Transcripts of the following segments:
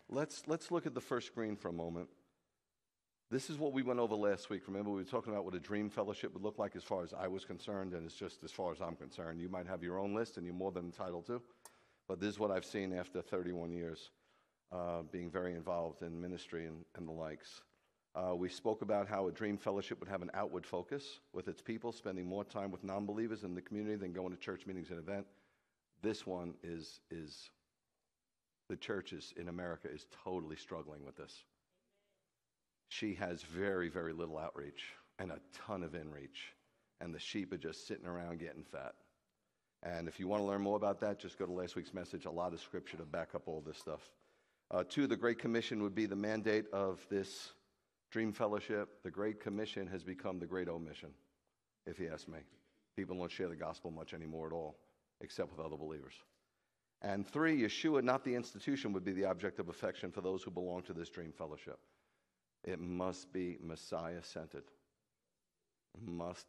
Let's look at the first screen for a moment. This is what we went over last week. Remember, we were talking about what a dream fellowship would look like as far as I was concerned, and it's just as far as I'm concerned. You might have your own list, and you're more than entitled to, but this is what I've seen after 31 years being very involved in ministry and the likes. We spoke about how a dream fellowship would have an outward focus with its people, spending more time with non-believers in the community than going to church meetings and events. This one is the churches in America is totally struggling with this. She has very, very little outreach and a ton of inreach, and the sheep are just sitting around getting fat. And if you want to learn more about that, just go to last week's message. A lot of scripture to back up all this stuff. 2, the Great Commission would be the mandate of this dream fellowship. The Great Commission has become the Great Omission, if you ask me. People don't share the gospel much anymore at all, except with other believers. And 3, Yeshua, not the institution, would be the object of affection for those who belong to this dream fellowship. It must be Messiah-centered. Must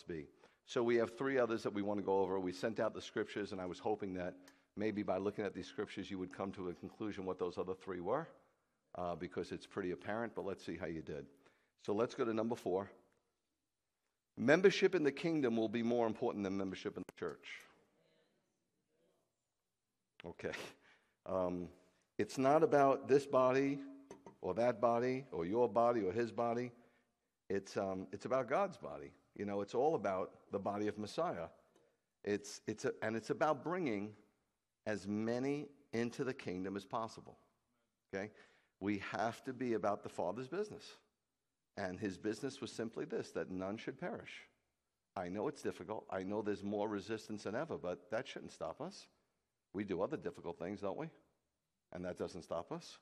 be. So we have 3 others that we want to go over. We sent out the scriptures, and I was hoping that maybe by looking at these scriptures, you would come to a conclusion what those other 3 were, because it's pretty apparent, but let's see how you did. So let's go to number 4. Membership in the kingdom will be more important than membership in the church. Okay. It's not about this body or that body or your body or his body. It's about God's body. You know, it's all about the body of Messiah. It's about bringing as many into the kingdom as possible. Okay? We have to be about the Father's business. And his business was simply this, that none should perish. I know it's difficult. I know there's more resistance than ever, but that shouldn't stop us. We do other difficult things, don't we? And that doesn't stop us.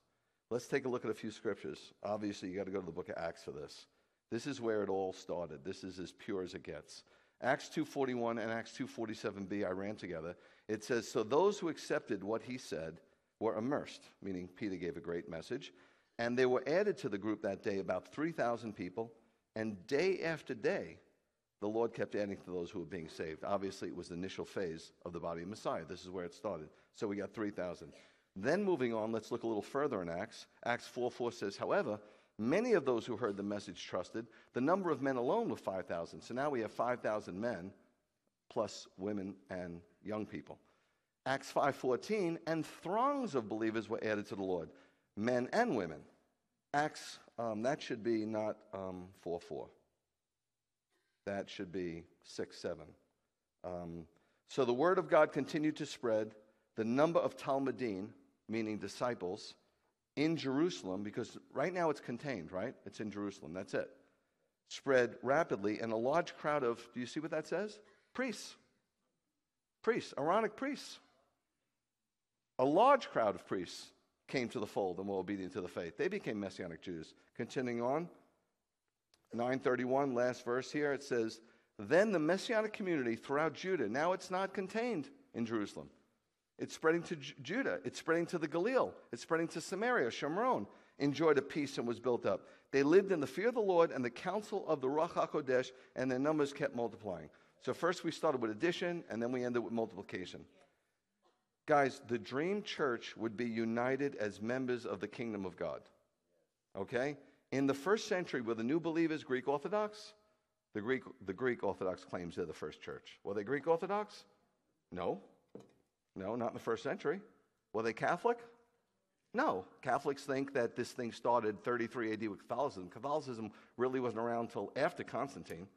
Let's take a look at a few scriptures. Obviously, you got to go to the book of Acts for this. This is where it all started. This is as pure as it gets. Acts 2:41 and Acts 2:47b, I ran together. It says, so those who accepted what he said were immersed, meaning Peter gave a great message, and they were added to the group that day about 3,000 people, and day after day, the Lord kept adding to those who were being saved. Obviously, it was the initial phase of the body of Messiah. This is where it started. So we got 3,000. Then moving on, let's look a little further in Acts. Acts 4:4 says, however, many of those who heard the message trusted. The number of men alone were 5,000. So now we have 5,000 men plus women and young people. Acts 5:14, and throngs of believers were added to the Lord, men and women. Acts, that should be not 4:4. That should be 6:7. So the word of God continued to spread. The number of Talmudim, meaning disciples, in Jerusalem, because right now it's contained, right? It's in Jerusalem, that's it. Spread rapidly, and a large crowd of, do you see what that says? Priests. Priests, Aaronic priests. A large crowd of priests came to the fold and were obedient to the faith. They became Messianic Jews. Continuing on, 9:31, last verse here, it says, then the Messianic community throughout Judah, now it's not contained in Jerusalem. It's spreading to Judah. It's spreading to the Galil. It's spreading to Samaria, Shomron. Enjoyed a peace and was built up. They lived in the fear of the Lord and the counsel of the Ruach HaKodesh, and their numbers kept multiplying. So first we started with addition, and then we ended with multiplication. Guys, the dream church would be united as members of the kingdom of God. Okay? In the first century, were the new believers Greek Orthodox? The Greek Orthodox claims they're the first church. Were they Greek Orthodox? No. No, not in the first century. Were they Catholic? No. Catholics think that this thing started 33 AD with Catholicism. Catholicism really wasn't around until after Constantine.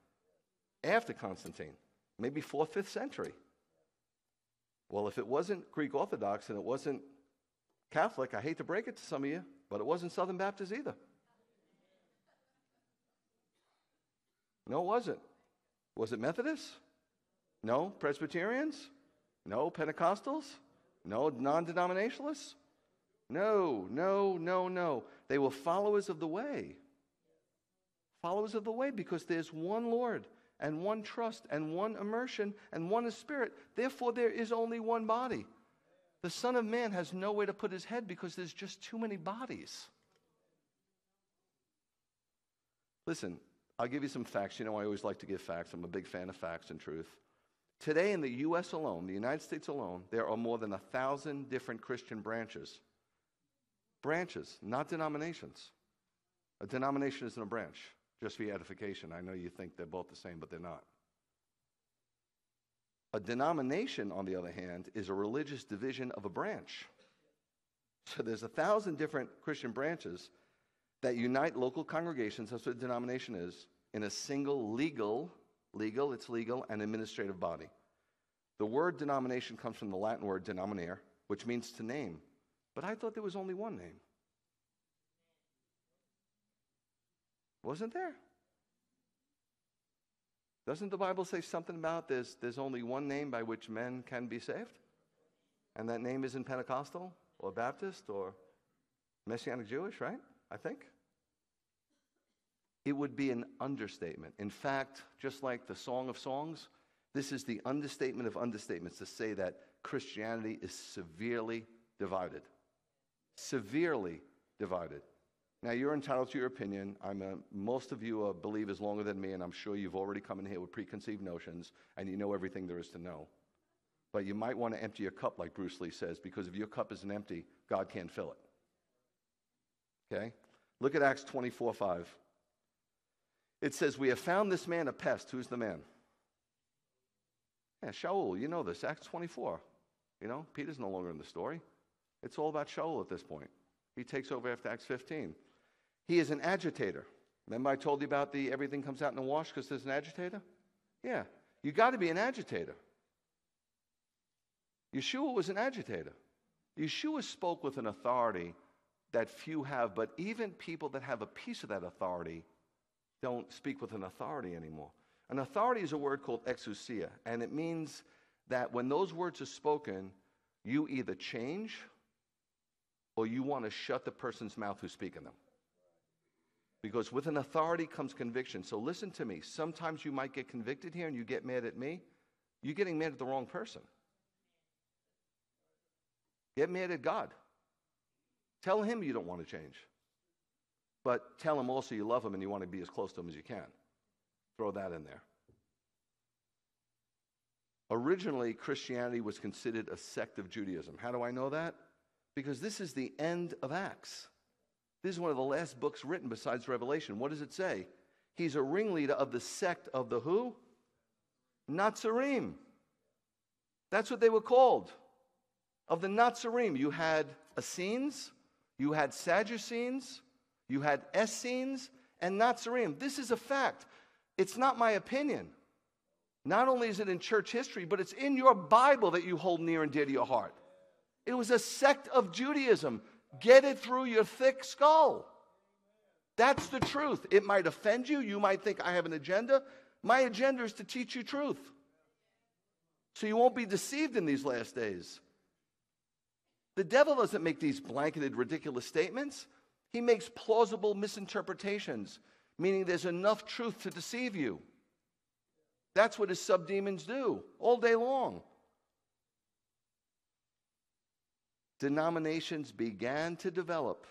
After Constantine. Maybe 4th, 5th century. Well, if it wasn't Greek Orthodox and it wasn't Catholic, I hate to break it to some of you, but it wasn't Southern Baptist either. No, it wasn't. Was it Methodist? No. Presbyterians? No. Pentecostals? No. Non-denominationalists? No. They were followers of the way. Followers of the way, because there's one Lord and one trust and one immersion and one Spirit. Therefore, there is only one body. The Son of Man has nowhere to put his head because there's just too many bodies. Listen, I'll give you some facts. You know, I always like to give facts. I'm a big fan of facts and truth. Today in the U.S. alone, the United States alone, there are more than 1,000 different Christian branches. Branches, not denominations. A denomination isn't a branch, just for your edification. I know you think they're both the same, but they're not. A denomination, on the other hand, is a religious division of a branch. So there's 1,000 different Christian branches that unite local congregations, that's what a denomination is, in a single legal, and administrative body. The word denomination comes from the Latin word denominare, which means to name. But I thought there was only one name. Wasn't there? Doesn't the Bible say something about there's only one name by which men can be saved? And that name isn't Pentecostal or Baptist or Messianic Jewish, right? I think. It would be an understatement. In fact, just like the Song of Songs, this is the understatement of understatements to say that Christianity is severely divided. Severely divided. Now, you're entitled to your opinion. Most of you are believers longer than me, and I'm sure you've already come in here with preconceived notions, and you know everything there is to know. But you might want to empty your cup, like Bruce Lee says, because if your cup isn't empty, God can't fill it. Okay? Look at Acts 24:5. It says, we have found this man a pest. Who's the man? Yeah, Shaul. You know this. Acts 24. You know, Peter's no longer in the story. It's all about Shaul at this point. He takes over after Acts 15. He is an agitator. Remember I told you about the everything comes out in the wash because there's an agitator? Yeah. You got to be an agitator. Yeshua was an agitator. Yeshua spoke with an authority that few have, but even people that have a piece of that authority don't speak with an authority anymore. An authority is a word called exousia, and it means that when those words are spoken, you either change or you want to shut the person's mouth who's speaking them. Because with an authority comes conviction. So listen to me. Sometimes you might get convicted here and you get mad at me. You're getting mad at the wrong person. Get mad at God. Tell him you don't want to change. But tell him also you love him and you want to be as close to him as you can. Throw that in there. Originally, Christianity was considered a sect of Judaism. How do I know that? Because this is the end of Acts. This is one of the last books written besides Revelation. What does it say? He's a ringleader of the sect of the who? Nazarene. That's what they were called. Of the Nazarene. You had Essenes, you had Sadducees, you had Essenes, and Nazarene. This is a fact. It's not my opinion. Not only is it in church history, but it's in your Bible that you hold near and dear to your heart. It was a sect of Judaism. Get it through your thick skull. That's the truth. It might offend you. You might think I have an agenda. My agenda is to teach you truth. So you won't be deceived in these last days. The devil doesn't make these blanketed, ridiculous statements. He makes plausible misinterpretations, meaning there's enough truth to deceive you. That's what his subdemons do all day long. Denominations began to develop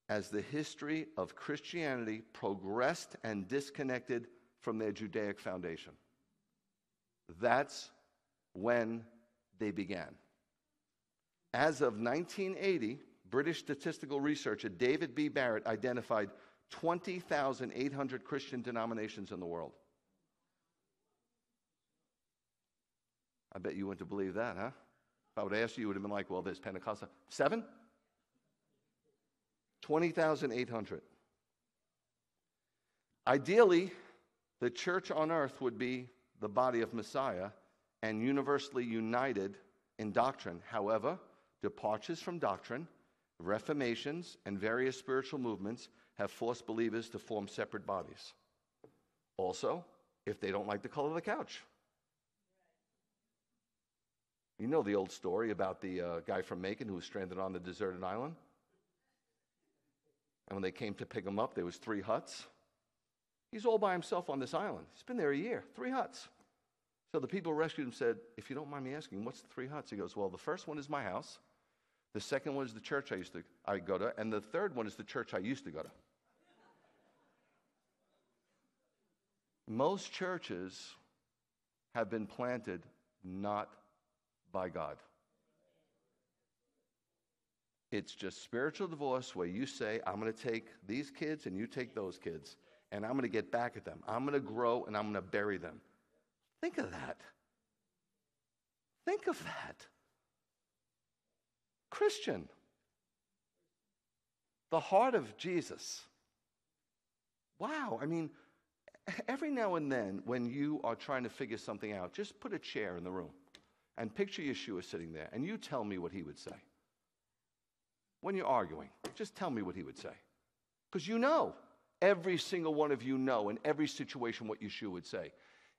as the history of Christianity progressed and disconnected from their Judaic foundation. That's when they began. As of 1980, British statistical researcher David B. Barrett identified 20,800 Christian denominations in the world. I bet you wouldn't have believed that, huh? If I would have asked you, you would have been like, well, there's Pentecostal. 7? 20,800. Ideally, the church on earth would be the body of Messiah and universally united in doctrine. However, departures from doctrine, reformations, and various spiritual movements have forced believers to form separate bodies. Also, if they don't like the color of the couch. You know the old story about the guy from Macon who was stranded on the deserted island? And when they came to pick him up, there was 3 huts. He's all by himself on this island. He's been there a year, 3 huts. So the people who rescued him said, if you don't mind me asking, what's the 3 huts? He goes, well, the first one is my house. The second one is the church I go to. And the third one is the church I used to go to. Most churches have been planted not by God. It's just spiritual divorce where you say, I'm going to take these kids and you take those kids, and I'm going to get back at them. I'm going to grow and I'm going to bury them. Think of that. Think of that. Christian, the heart of Jesus. Wow, I mean, every now and then when you are trying to figure something out, just put a chair in the room and picture Yeshua sitting there, and you tell me what he would say. When you're arguing, just tell me what he would say. Because you know, every single one of you know in every situation what Yeshua would say.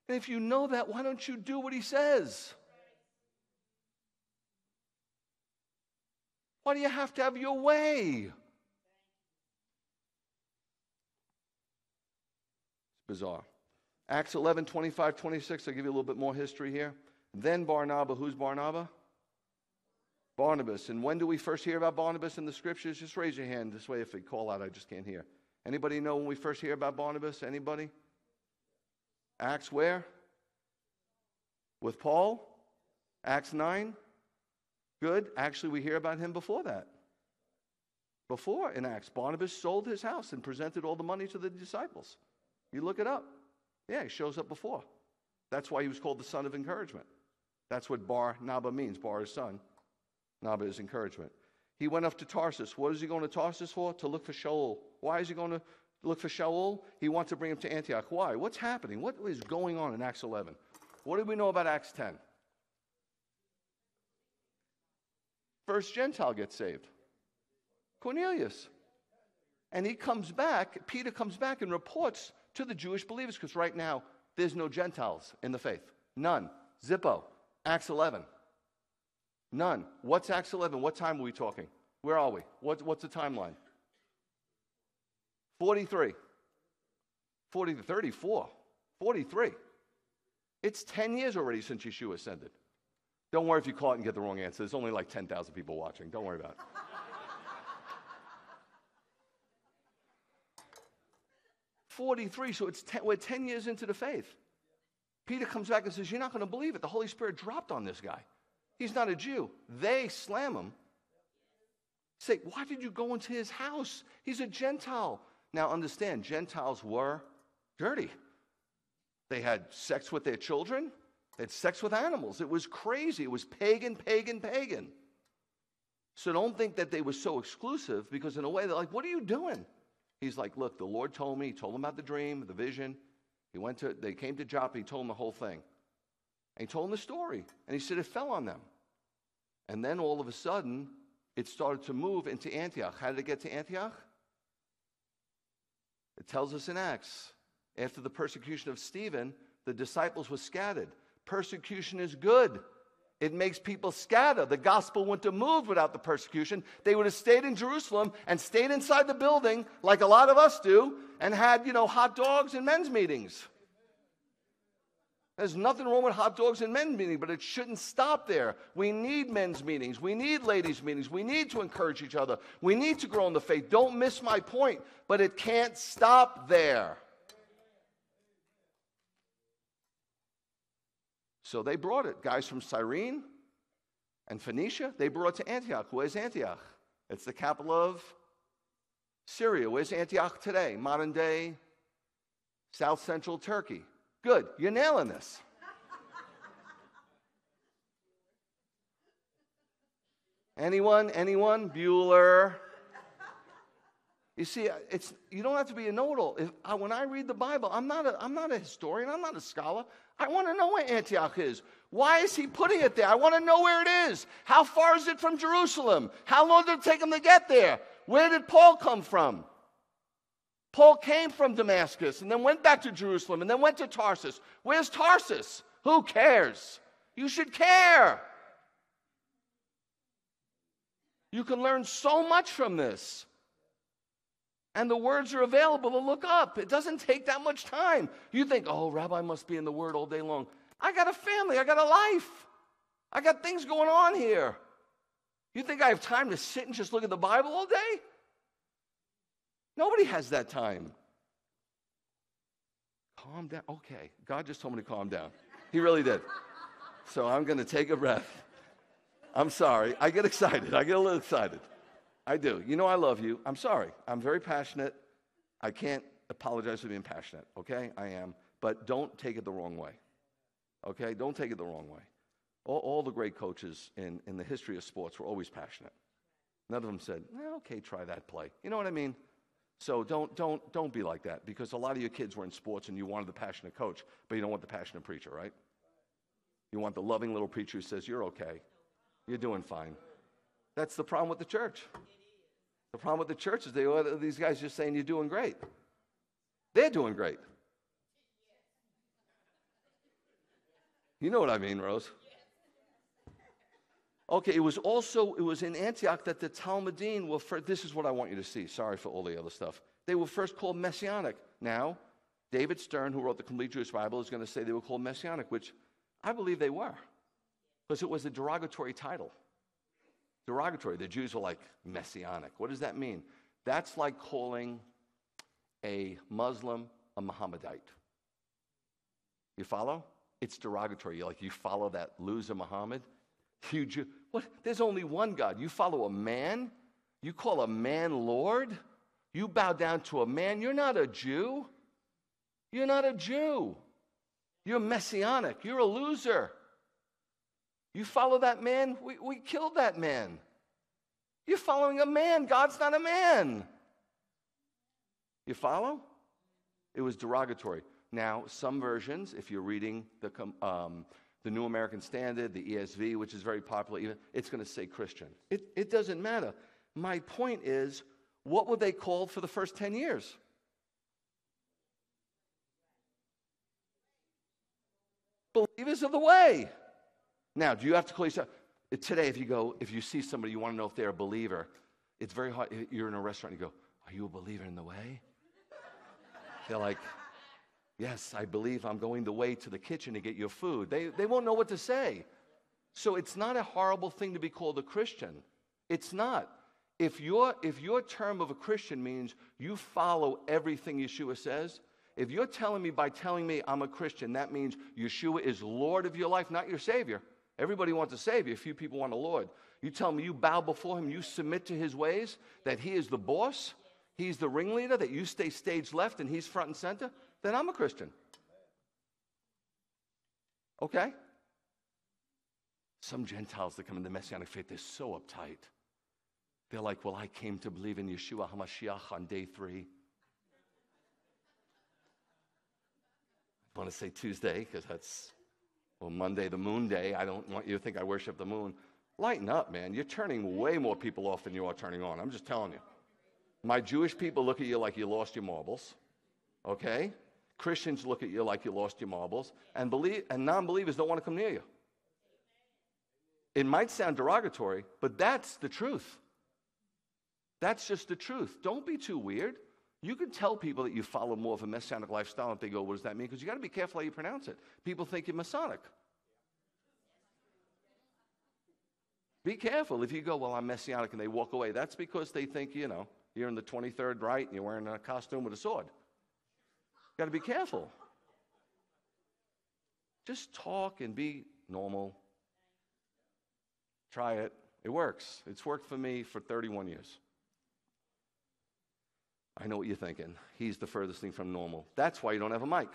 And if you know that, why don't you do what he says? Why do you have to have your way? It's bizarre. Acts 11, 25, 26, I'll give you a little bit more history here. Then Barnabas, who's Barnabas? Barnabas. And when do we first hear about Barnabas in the scriptures? Just raise your hand. This way if they call out, I just can't hear. Anybody know when we first hear about Barnabas? Anybody? Acts where? With Paul? Acts 9? Good. Actually, we hear about him before that. Before in Acts, Barnabas sold his house and presented all the money to the disciples. You look it up. Yeah, he shows up before. That's why he was called the son of encouragement. That's what Barnabas means. Bar is son. Naba is encouragement. He went up to Tarsus. What is he going to Tarsus for? To look for Shaul. Why is he going to look for Shaul? He wants to bring him to Antioch. Why? What's happening? What is going on in Acts 11? What do we know about Acts 10? First Gentile gets saved. Cornelius. And he comes back, Peter comes back and reports to the Jewish believers, because right now there's no Gentiles in the faith. None. Zippo. Acts 11. None. What's Acts 11? What time are we talking? Where are we? What's the timeline? 43. 34. 43. It's 10 years already since Yeshua ascended. Don't worry if you call it and get the wrong answer. There's only like 10,000 people watching. Don't worry about it. 43, so we're 10 years into the faith. Peter comes back and says, you're not going to believe it. The Holy Spirit dropped on this guy. He's not a Jew. They slam him. Say, why did you go into his house? He's a Gentile. Now understand, Gentiles were dirty. They had sex with their children. They had sex with animals. It was crazy. It was pagan, pagan, pagan. So don't think that they were so exclusive, because in a way they're like, what are you doing? He's like, look, the Lord told me. He told him about the dream, the vision. They came to Joppa. He told him the whole thing. And he told him the story. And he said it fell on them. And then all of a sudden, it started to move into Antioch. How did it get to Antioch? It tells us in Acts. After the persecution of Stephen, the disciples were scattered. Persecution is good. It makes people scatter. The gospel wouldn't have moved without the persecution. They would have stayed in Jerusalem and stayed inside the building like a lot of us do and had, hot dogs and men's meetings. There's nothing wrong with hot dogs and men's meetings, but it shouldn't stop there. We need men's meetings. We need ladies' meetings. We need to encourage each other. We need to grow in the faith. Don't miss my point, but it can't stop there. So they brought it. Guys from Cyrene and Phoenicia, they brought it to Antioch. Where's Antioch? It's the capital of Syria. Where's Antioch today? Modern day South Central Turkey. Good. You're nailing this. Anyone? Bueller. You see, you don't have to be a know-it-all. When I read the Bible, I'm not a historian. I'm not a scholar. I want to know where Antioch is. Why is he putting it there? I want to know where it is. How far is it from Jerusalem? How long did it take him to get there? Where did Paul come from? Paul came from Damascus and then went back to Jerusalem and then went to Tarsus. Where's Tarsus? Who cares? You should care. You can learn so much from this. And the words are available to look up. It doesn't take that much time. You think, oh, Rabbi must be in the Word all day long. I got a family. I got a life. I got things going on here. You think I have time to sit and just look at the Bible all day? Nobody has that time. Calm down. Okay, God just told me to calm down. He really did. So I'm going to take a breath. I'm sorry. I get excited. I get a little excited. I do. You know I love you. I'm sorry. I'm very passionate. I can't apologize for being passionate, okay? I am. But don't take it the wrong way, okay? Don't take it the wrong way. All the great coaches in the history of sports were always passionate. None of them said, okay, try that play. You know what I mean? So don't be like that, because a lot of your kids were in sports and you wanted the passionate coach, but you don't want the passionate preacher, right? You want the loving little preacher who says, you're okay. You're doing fine. That's the problem with the church. The problem with the church is these guys just saying you're doing great. They're doing great. You know what I mean, Rose? Okay, it was in Antioch that the Talmudim were first, this is what I want you to see. Sorry for all the other stuff. They were first called Messianic. Now, David Stern, who wrote the Complete Jewish Bible, is going to say they were called Messianic, which I believe they were, because it was a derogatory title. Derogatory. The Jews were like, Messianic. What does that mean? That's like calling a Muslim a Mohammedite. You follow? It's derogatory. You're like, you follow that loser Muhammad? What? There's only one God. You follow a man? You call a man Lord? You bow down to a man? You're not a Jew. You're not a Jew. You're Messianic. You're a loser. You follow that man? We killed that man. You're following a man. God's not a man. You follow? It was derogatory. Now, some versions, if you're reading the New American Standard, the ESV, which is very popular, even, it's going to say Christian. It doesn't matter. My point is, what were they called for the first 10 years? Believers of the way. Now, do you have to call yourself? Today, if you see somebody, you want to know if they're a believer, it's very hard. You're in a restaurant, you go, are you a believer in the way? They're like, yes, I believe I'm going the way to the kitchen to get your food. They won't know what to say. So it's not a horrible thing to be called a Christian. It's not. If your term of a Christian means you follow everything Yeshua says, if you're telling me by telling me I'm a Christian, that means Yeshua is Lord of your life, not your Savior. Everybody wants a Savior. Few people want a Lord. You tell me you bow before Him, you submit to His ways, that He is the boss, He's the ringleader, that you stay stage left and He's front and center, then I'm a Christian. Okay? Some Gentiles that come in the Messianic faith, they're so uptight. They're like, well, I came to believe in Yeshua HaMashiach on day 3. I want to say Tuesday, because that's, Monday, the moon day. I don't want you to think I worship the moon. Lighten up, man. You're turning way more people off than you are turning on. I'm just telling you. My Jewish people look at you like you lost your marbles. Okay? Christians look at you like you lost your marbles. And non-believers don't want to come near you. It might sound derogatory, but that's the truth. That's just the truth. Don't be too weird. You can tell people that you follow more of a Messianic lifestyle if they go, what does that mean? Because you got to be careful how you pronounce it. People think you're Masonic. Be careful if you go, well, I'm Messianic, and they walk away. That's because they think, you're in the 23rd Rite and you're wearing a costume with a sword. You got to be careful. Just talk and be normal. Try it. It works. It's worked for me for 31 years. I know what you're thinking. He's the furthest thing from normal. That's why you don't have a mic.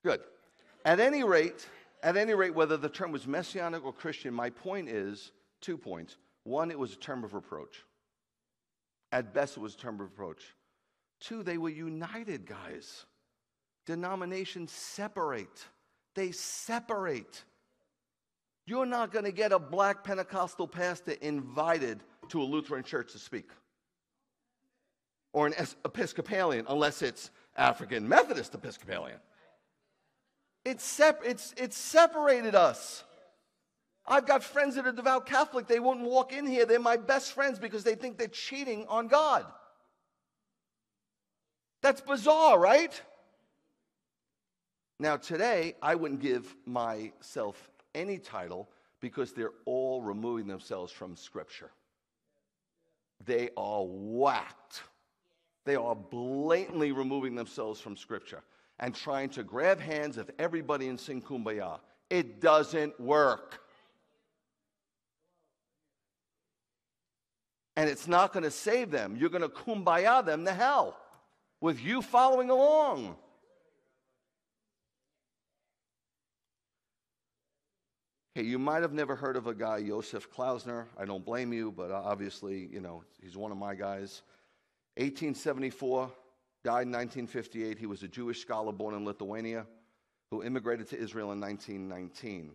Good. At any rate, whether the term was Messianic or Christian, my point is 2 points. One, it was a term of reproach. At best, it was a term of reproach. 2, they were united, guys. Denominations separate. They separate. You're not going to get a black Pentecostal pastor invited to a Lutheran church to speak. Or an Episcopalian, unless it's African Methodist Episcopalian. It's separated us. I've got friends that are devout Catholic. They won't walk in here. They're my best friends because they think they're cheating on God. That's bizarre, right? Now, today, I wouldn't give myself any title because they're all removing themselves from Scripture. They are whacked. They are blatantly removing themselves from Scripture and trying to grab hands of everybody and sing Kumbaya. It doesn't work. And it's not going to save them. You're going to Kumbaya them to hell with you following along. Hey, you might have never heard of a guy, Joseph Klausner. I don't blame you, but obviously, he's one of my guys. 1874, died in 1958. He was a Jewish scholar born in Lithuania who immigrated to Israel in 1919.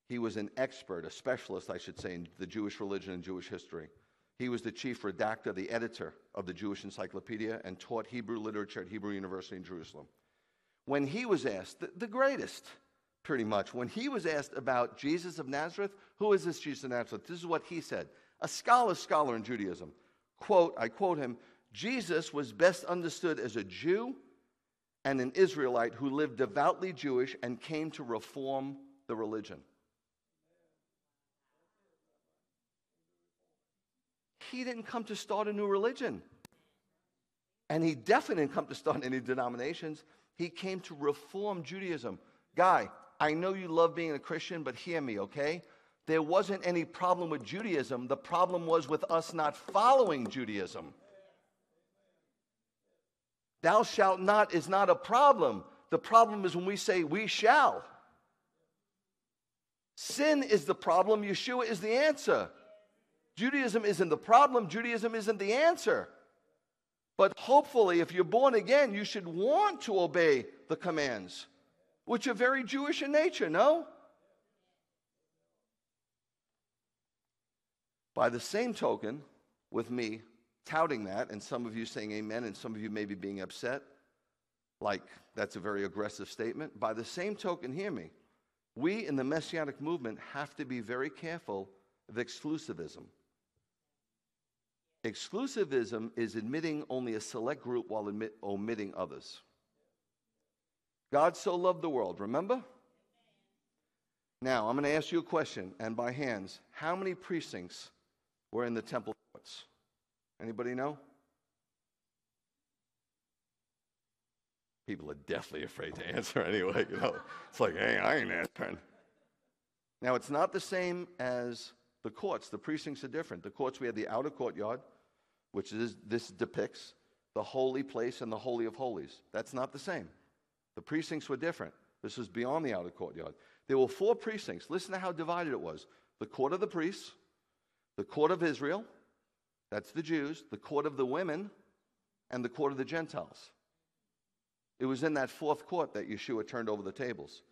He was an expert, a specialist, I should say, in the Jewish religion and Jewish history. He was the chief redactor, the editor of the Jewish Encyclopedia, and taught Hebrew literature at Hebrew University in Jerusalem. When he was asked, the greatest, pretty much, when he was asked about Jesus of Nazareth, who is this Jesus of Nazareth? This is what he said. A scholar in Judaism. Quote, I quote him, Jesus was best understood as a Jew and an Israelite who lived devoutly Jewish and came to reform the religion. He didn't come to start a new religion. And he definitely didn't come to start any denominations. He came to reform Judaism. Guy, I know you love being a Christian, but hear me, okay? There wasn't any problem with Judaism. The problem was with us not following Judaism. Thou shalt not is not a problem. The problem is when we say we shall. Sin is the problem. Yeshua is the answer. Judaism isn't the problem. Judaism isn't the answer. But hopefully, if you're born again, you should want to obey the commands, which are very Jewish in nature, no? By the same token, with me touting that, and some of you saying amen, and some of you may be being upset, like that's a very aggressive statement. By the same token, hear me, we in the Messianic movement have to be very careful of exclusivism. Exclusivism is admitting only a select group while omitting others. God so loved the world, remember? Now, I'm going to ask you a question, and by hands, how many precincts were in the temple courts? Anybody know? People are deathly afraid to answer anyway. It's like, hey, I ain't answering. Now, it's not the same as the courts. The precincts are different. The courts, we had the outer courtyard, which this depicts the holy place and the Holy of Holies. That's not the same. The precincts were different. This was beyond the outer courtyard. There were 4 precincts. Listen to how divided it was. The court of the priests, the court of Israel, that's the Jews, the court of the women, and the court of the Gentiles. It was in that 4th court that Yeshua turned over the tables.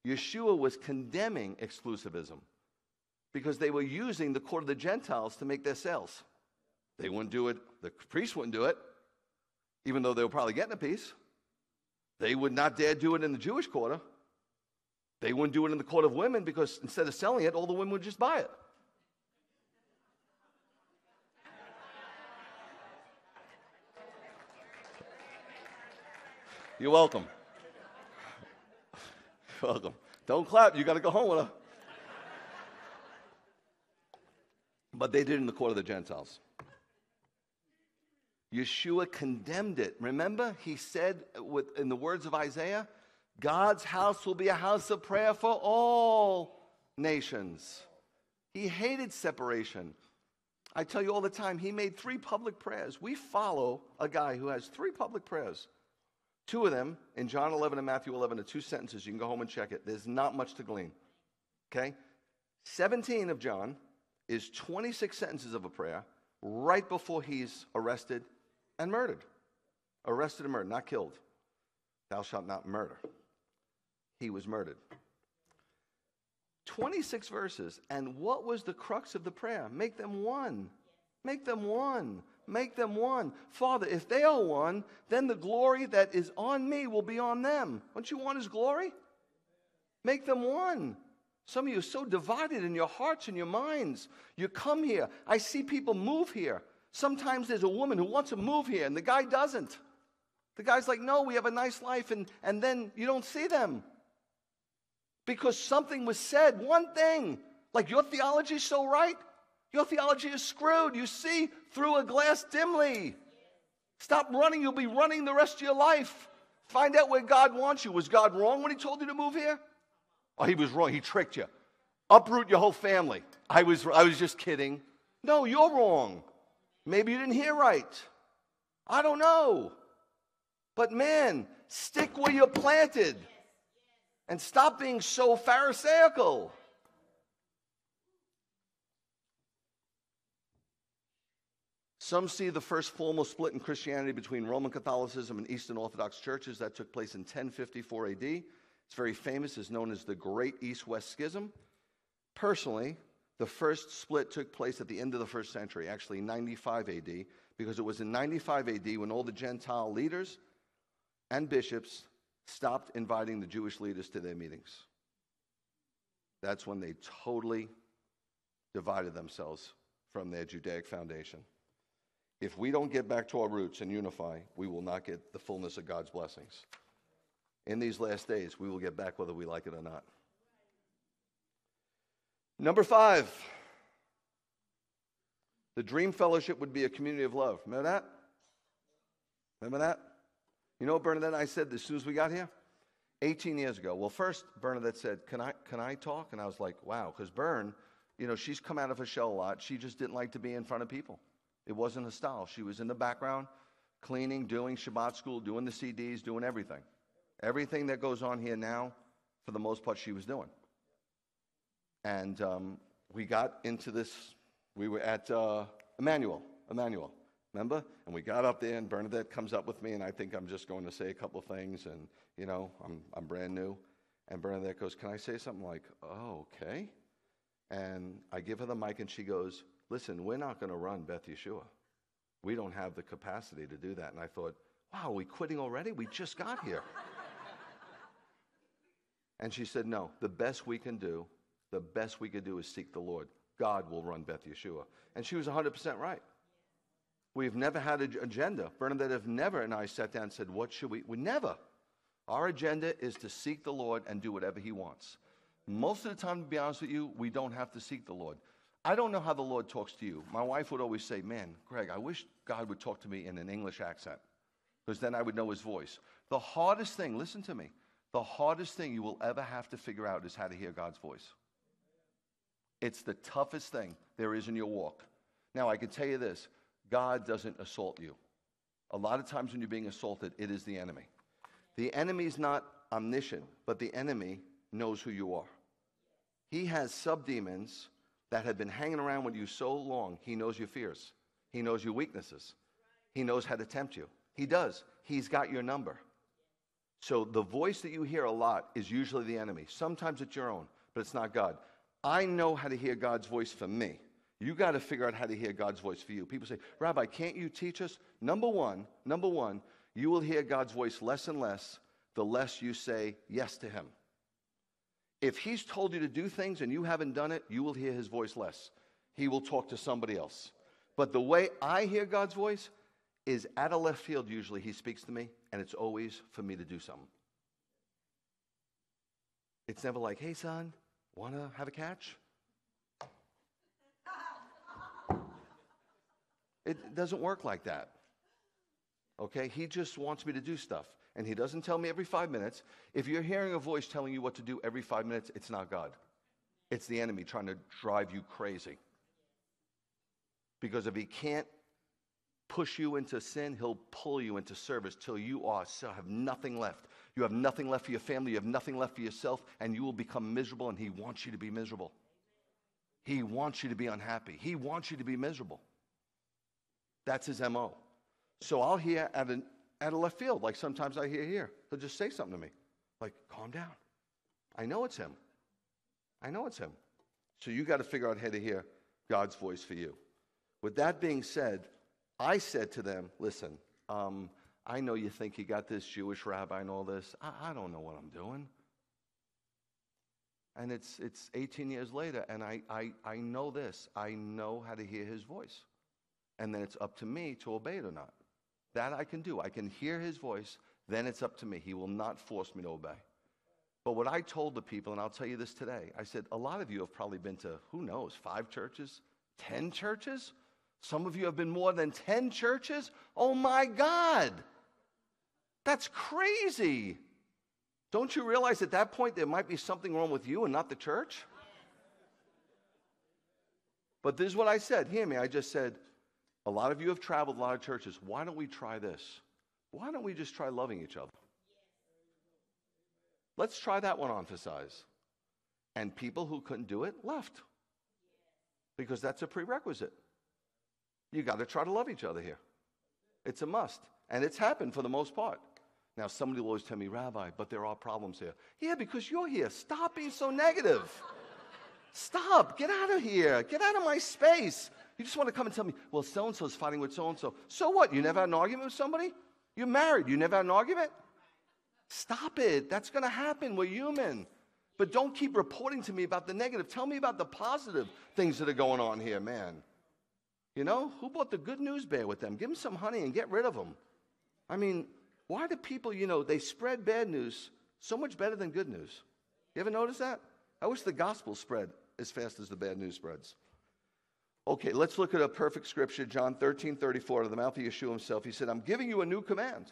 Yeshua was condemning exclusivism because they were using the court of the Gentiles to make their sales. They wouldn't do it. The priests wouldn't do it, even though they were probably getting a piece. They would not dare do it in the Jewish quarter. They wouldn't do it in the court of women because instead of selling it, all the women would just buy it. You're welcome. You're welcome. Don't clap. You got to go home with her. But they did it in the court of the Gentiles. Yeshua condemned it. Remember, he said in the words of Isaiah, God's house will be a house of prayer for all nations. He hated separation. I tell you all the time, he made 3 public prayers. We follow a guy who has 3 public prayers. 2 of them, in John 11 and Matthew 11, are 2 sentences. You can go home and check it. There's not much to glean. Okay? 17 of John is 26 sentences of a prayer right before he's arrested and murdered. Arrested and murdered, not killed. Thou shalt not murder. He was murdered. 26 verses. And what was the crux of the prayer? Make them one. Make them one. Make them one. Father, if they are one, then the glory that is on me will be on them. Don't you want his glory? Make them one. Some of you are so divided in your hearts and your minds. You come here. I see people move here. Sometimes there's a woman who wants to move here, and the guy doesn't. The guy's like, no, we have a nice life, and then you don't see them. Because something was said, one thing, like your theology is so right, your theology is screwed. You see through a glass dimly. Stop running. You'll be running the rest of your life. Find out where God wants you. Was God wrong when he told you to move here? Oh, he was wrong. He tricked you. Uproot your whole family. I was just kidding. No, you're wrong. Maybe you didn't hear right. I don't know. But man, stick where you're planted. And stop being so pharisaical. Some see the first formal split in Christianity between Roman Catholicism and Eastern Orthodox churches. That took place in 1054 AD. It's very famous. It's known as the Great East-West Schism. Personally, the first split took place at the end of the first century, actually 95 AD, because it was in 95 AD when all the Gentile leaders and bishops stopped inviting the Jewish leaders to their meetings. That's when they totally divided themselves from their Judaic foundation. If we don't get back to our roots and unify, we will not get the fullness of God's blessings. In these last days, we will get back whether we like it or not. Number 5, the dream fellowship would be a community of love. Remember that? Remember that? You know what Bernadette and I said as soon as we got here? 18 years ago. Well, first, Bernadette said, can I talk? And I was like, wow, because she's come out of her shell a lot. She just didn't like to be in front of people. It wasn't her style. She was in the background, cleaning, doing Shabbat school, doing the CDs, doing everything. Everything that goes on here now, for the most part, she was doing. And we got into this. We were at Emmanuel, remember? And we got up there, and Bernadette comes up with me, and I think I'm just going to say a couple of things, and, I'm brand new. And Bernadette goes, can I say something? Like, oh, okay. And I give her the mic, and she goes, listen, we're not going to run Beth Yeshua. We don't have the capacity to do that. And I thought, wow, are we quitting already? We just got here. And she said, no, the best we can do is seek the Lord. God will run Beth Yeshua. And she was 100% right. We've never had an agenda. Bernadette have never, and I sat down and said, what should we never. Our agenda is to seek the Lord and do whatever he wants. Most of the time, to be honest with you, we don't have to seek the Lord. I don't know how the Lord talks to you. My wife would always say, man, Greg, I wish God would talk to me in an English accent, because then I would know his voice. The hardest thing, listen to me, the hardest thing you will ever have to figure out is how to hear God's voice. It's the toughest thing there is in your walk. Now, I can tell you this, God doesn't assault you. A lot of times when you're being assaulted, it is the enemy. The enemy is not omniscient, but the enemy knows who you are. He has subdemons that have been hanging around with you so long. He knows your fears. He knows your weaknesses. He knows how to tempt you. He does. He's got your number. So the voice that you hear a lot is usually the enemy. Sometimes it's your own, but it's not God. I know how to hear God's voice for me. You got to figure out how to hear God's voice for you. People say, Rabbi, can't you teach us? Number one, you will hear God's voice less and less the less you say yes to him. If he's told you to do things and you haven't done it, you will hear his voice less. He will talk to somebody else. But the way I hear God's voice is at a left field usually. He speaks to me, and it's always for me to do something. It's never like, hey, son, want to have a catch? It doesn't work like that. Okay? He just wants me to do stuff. And he doesn't tell me every 5 minutes. If you're hearing a voice telling you what to do every 5 minutes, it's not God. It's the enemy trying to drive you crazy. Because if he can't push you into sin, he'll pull you into service till you have nothing left. You have nothing left for your family. You have nothing left for yourself. And you will become miserable, and he wants you to be miserable. He wants you to be unhappy. He wants you to be miserable. That's his M.O. So I'll hear at a left field, like sometimes I hear here. He'll just say something to me, like, calm down. I know it's him. So you got to figure out how to hear God's voice for you. With that being said, I said to them, listen, I know you think you got this Jewish rabbi and all this. I don't know what I'm doing. And it's 18 years later, and I know this. I know how to hear his voice. And then it's up to me to obey it or not. That I can do. I can hear his voice. Then it's up to me. He will not force me to obey. But what I told the people, and I'll tell you this today, I said, a lot of you have probably been to, who knows, 5 churches, 10 churches? Some of you have been more than 10 churches. Oh my God. That's crazy. Don't you realize at that point there might be something wrong with you and not the church? But this is what I said. Hear me. I just said, a lot of you have traveled a lot of churches. Why don't we try this? Why don't we just try loving each other? Let's try that one on for size. And people who couldn't do it left. Because that's a prerequisite. You got to try to love each other here. It's a must. And it's happened for the most part. Now, somebody will always tell me, Rabbi, but there are problems here. Yeah, because you're here. Stop being so negative. Stop. Get out of here. Get out of my space. You just want to come and tell me, well, so-and-so's fighting with so-and-so. So what? You never had an argument with somebody? You're married. You never had an argument? Stop it. That's going to happen. We're human. But don't keep reporting to me about the negative. Tell me about the positive things that are going on here, man. You know, who bought the good news bear with them? Give them some honey and get rid of them. I mean, why do people, they spread bad news so much better than good news? You ever notice that? I wish the gospel spread as fast as the bad news spreads. Okay, let's look at a perfect scripture, John 13:34, out of the mouth of Yeshua himself. He said, I'm giving you a new command.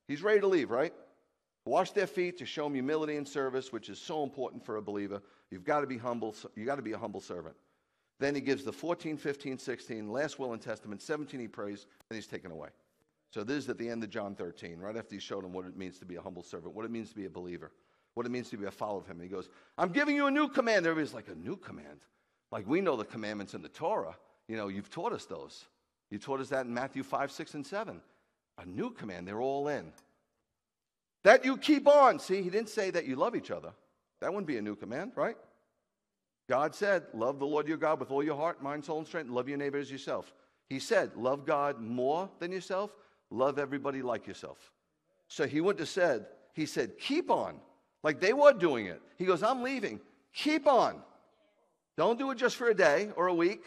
He's ready to leave, right? Wash their feet to show them humility and service, which is so important for a believer. You've got to be humble. You've got to be a humble servant. Then he gives the 14, 15, 16, last will and testament. 17 he prays, and he's taken away. So this is at the end of John 13, right after he showed him what it means to be a humble servant, what it means to be a believer, what it means to be a follower of him. And he goes, I'm giving you a new command. Everybody's like, a new command? Like we know the commandments in the Torah. You've taught us those. You taught us that in Matthew 5, 6, and 7. A new command, they're all in. That you keep on. See, he didn't say that you love each other. That wouldn't be a new command, right? God said, love the Lord your God with all your heart, mind, soul, and strength. Love your neighbor as yourself. He said, love God more than yourself. Love everybody like yourself. So he wouldn't have said, he said, keep on. Like they were doing it. He goes, I'm leaving. Keep on. Don't do it just for a day or a week.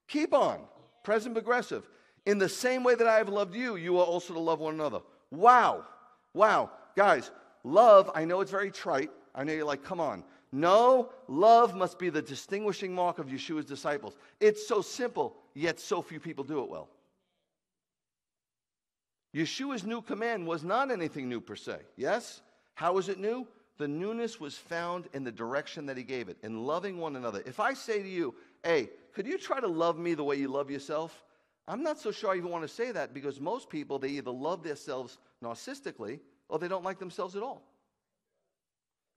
Keep on. Present progressive. In the same way that I have loved you, you are also to love one another. Wow. Wow. Guys, love, I know it's very trite. I know you're like, come on. No, love must be the distinguishing mark of Yeshua's disciples. It's so simple, yet so few people do it well. Yeshua's new command was not anything new per se. Yes? How was it new? The newness was found in the direction that he gave it, in loving one another. If I say to you, hey, could you try to love me the way you love yourself? I'm not so sure I even want to say that because most people, they either love themselves narcissistically or they don't like themselves at all.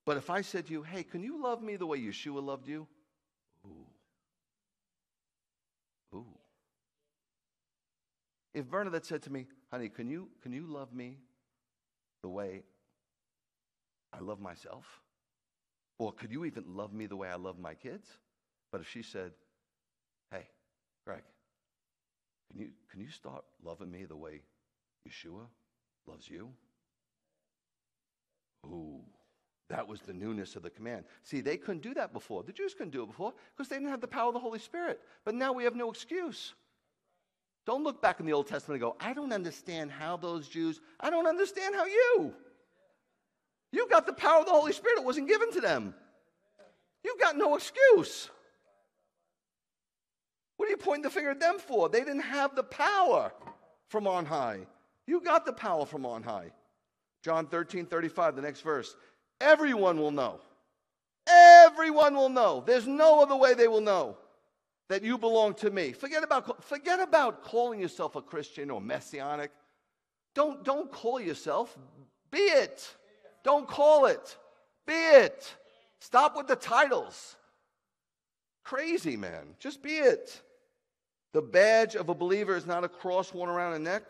But if I said to you, hey, can you love me the way Yeshua loved you? Ooh. If Bernadette said to me, honey, can you love me the way I love myself? Or could you even love me the way I love my kids? But if she said, hey, Greg, can you start loving me the way Yeshua loves you? Ooh, that was the newness of the command. See, they couldn't do that before. The Jews couldn't do it before because they didn't have the power of the Holy Spirit. But now we have no excuse. Don't look back in the Old Testament and go, I don't understand how those Jews, I don't understand how you. You got the power of the Holy Spirit. It wasn't given to them. You've got no excuse. What are you pointing the finger at them for? They didn't have the power from on high. You got the power from on high. John 13:35, the next verse. Everyone will know. Everyone will know. There's no other way they will know that you belong to me. Forget about calling yourself a Christian or Messianic. Don't call yourself. Be it. Don't call it. Be it. Stop with the titles. Crazy, man. Just be it. The badge of a believer is not a cross worn around a neck,